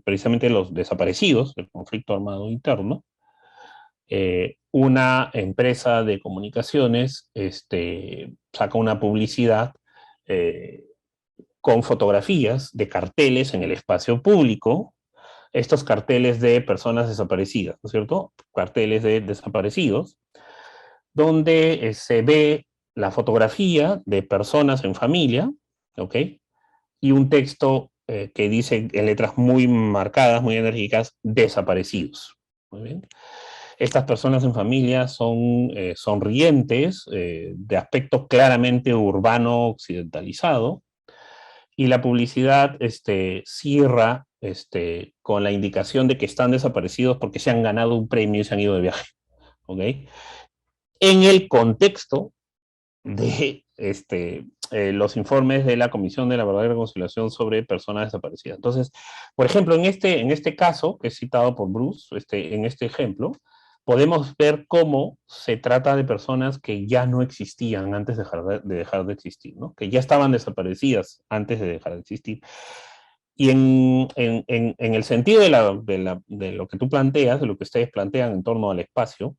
precisamente los desaparecidos, el conflicto armado interno, una empresa de comunicaciones saca una publicidad eh, con fotografías de carteles en el espacio público, estos carteles de personas desaparecidas, ¿no es cierto? Carteles de desaparecidos, donde se ve la fotografía de personas en familia, ¿ok? Y un texto que dice en letras muy marcadas, muy enérgicas, desaparecidos. Muy bien. Estas personas en familia son sonrientes, de aspecto claramente urbano occidentalizado, y la publicidad cierra con la indicación de que están desaparecidos porque se han ganado un premio y se han ido de viaje. ¿Ok? En el contexto de los informes de la Comisión de la Verdad y Reconciliación sobre personas desaparecidas. Entonces, por ejemplo, en este caso, que es citado por Bruce, en este ejemplo, podemos ver cómo se trata de personas que ya no existían antes de dejar de existir, ¿no? Que ya estaban desaparecidas antes de dejar de existir. Y en el sentido de lo que tú planteas, de lo que ustedes plantean en torno al espacio,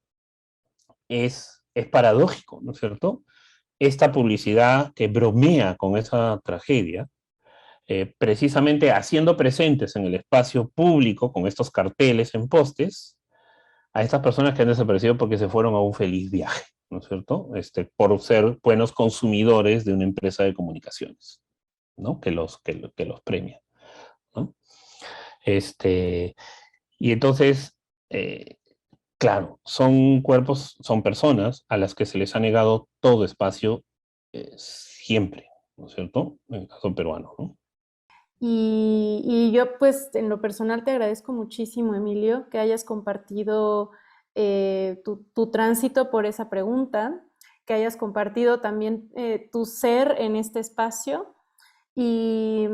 es paradójico, ¿no es cierto? Esta publicidad que bromea con esa tragedia, precisamente haciendo presentes en el espacio público, con estos carteles en postes, a estas personas que han desaparecido porque se fueron a un feliz viaje, ¿no es cierto? Por ser buenos consumidores de una empresa de comunicaciones, ¿no? Que los premia, ¿no? Y entonces, eh, claro, son cuerpos, son personas a las que se les ha negado todo espacio siempre, ¿no es cierto? En el caso peruano, ¿no? Y yo pues en lo personal te agradezco muchísimo, Emilio, que hayas compartido tu tránsito por esa pregunta, que hayas compartido también tu ser en este espacio y,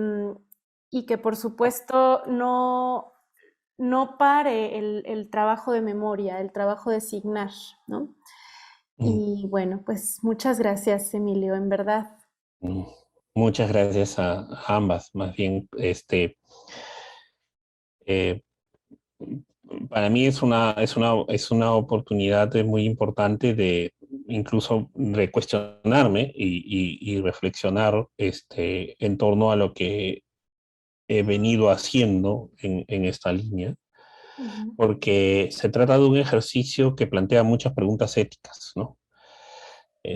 y que por supuesto no pare el trabajo de memoria, el trabajo de signar, ¿no? Mm, Y bueno, pues muchas gracias, Emilio, en verdad. mm. Muchas gracias a ambas. Más bien, eh, para mí es una oportunidad muy importante de incluso recuestionarme y reflexionar en torno a lo que he venido haciendo en esta línea, Ujú. porque se trata de un ejercicio que plantea muchas preguntas éticas, ¿no?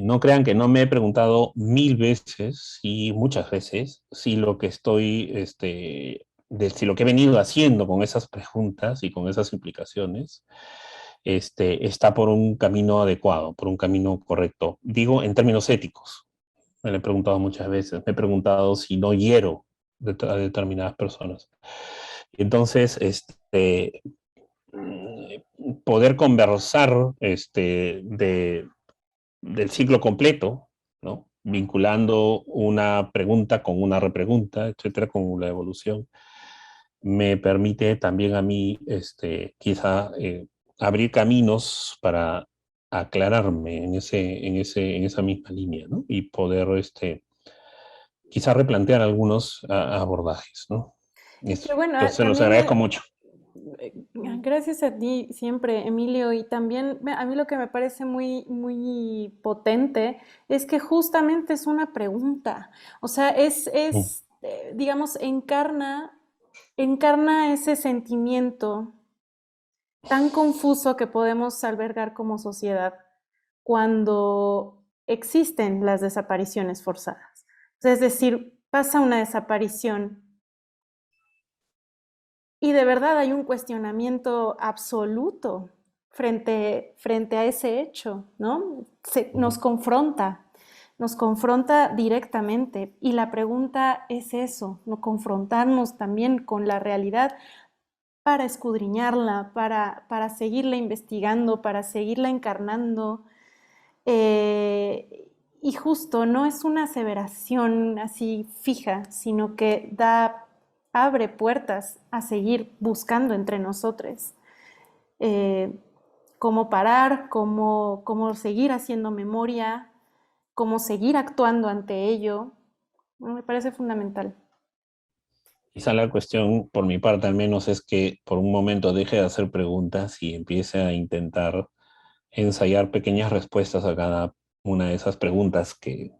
No crean que no me he preguntado mil veces y muchas veces si lo que estoy, si lo que he venido haciendo con esas preguntas y con esas implicaciones, está por un camino adecuado, por un camino correcto. Digo en términos éticos. Me lo he preguntado muchas veces. Me he preguntado si no hiero a determinadas personas. Entonces, poder conversar del ciclo completo, ¿no? Vinculando una pregunta con una repregunta, etcétera, con la evolución, me permite también a mí, quizá, abrir caminos para aclararme en esa misma línea, ¿no? Y poder, quizá replantear algunos abordajes, ¿no? Que bueno, Entonces, se los también agradezco mucho. gracias a ti siempre, Emilio, y también a mí lo que me parece muy, muy potente es que justamente es una pregunta, o sea, digamos, encarna ese sentimiento tan confuso que podemos albergar como sociedad cuando existen las desapariciones forzadas. O sea, es decir, pasa una desaparición y de verdad hay un cuestionamiento absoluto frente a ese hecho, ¿no? Nos confronta directamente. Y la pregunta es eso, ¿no? Confrontarnos también con la realidad para escudriñarla, para seguirla investigando, para seguirla encarnando. Y justo, no es una aseveración así fija, sino que abre puertas a seguir buscando entre nosotros. Eh, cómo parar, cómo seguir haciendo memoria, cómo seguir actuando ante ello. Bueno, me parece fundamental. Quizá la cuestión, por mi parte al menos, es que por un momento deje de hacer preguntas y empiece a intentar ensayar pequeñas respuestas a cada una de esas preguntas que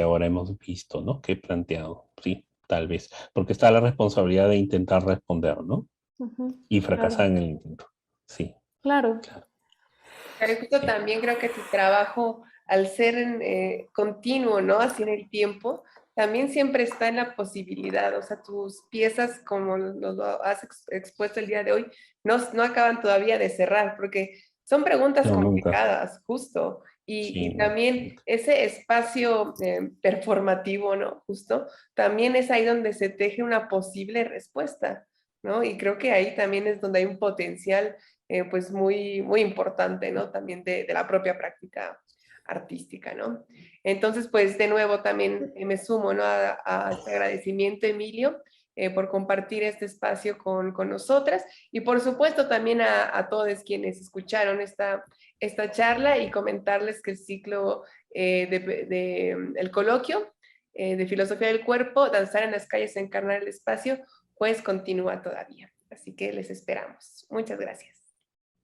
ahora hemos visto, ¿no? Que he planteado, sí, tal vez. Porque está la responsabilidad de intentar responder, ¿no? Y fracasar Claro, en el intento. Sí, claro. claro. Pero justo Sí. también creo que tu trabajo, al ser continuo, ¿no? Así en el tiempo, también siempre está en la posibilidad, o sea, tus piezas, como lo has expuesto el día de hoy, no acaban todavía de cerrar, porque son preguntas No, nunca. complicadas, justo, Sí, y no, también nunca. ese espacio performativo, ¿no? Justo, también es ahí donde se teje una posible respuesta, ¿no? Y creo que ahí también es donde hay un potencial pues muy, muy importante, ¿no? También de la propia práctica artística, ¿no? Entonces, pues de nuevo también me sumo, ¿no? A este agradecimiento, Emilio, por compartir este espacio con nosotras y por supuesto también a todos quienes escucharon esta charla y comentarles que el ciclo el coloquio de filosofía del cuerpo, danzar en las calles, encarnar el espacio, pues continúa todavía. Así que les esperamos. Muchas gracias.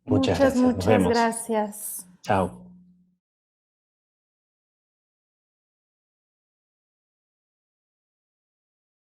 Muchas Muchas, gracias. Nos muchas vemos. gracias. Chao.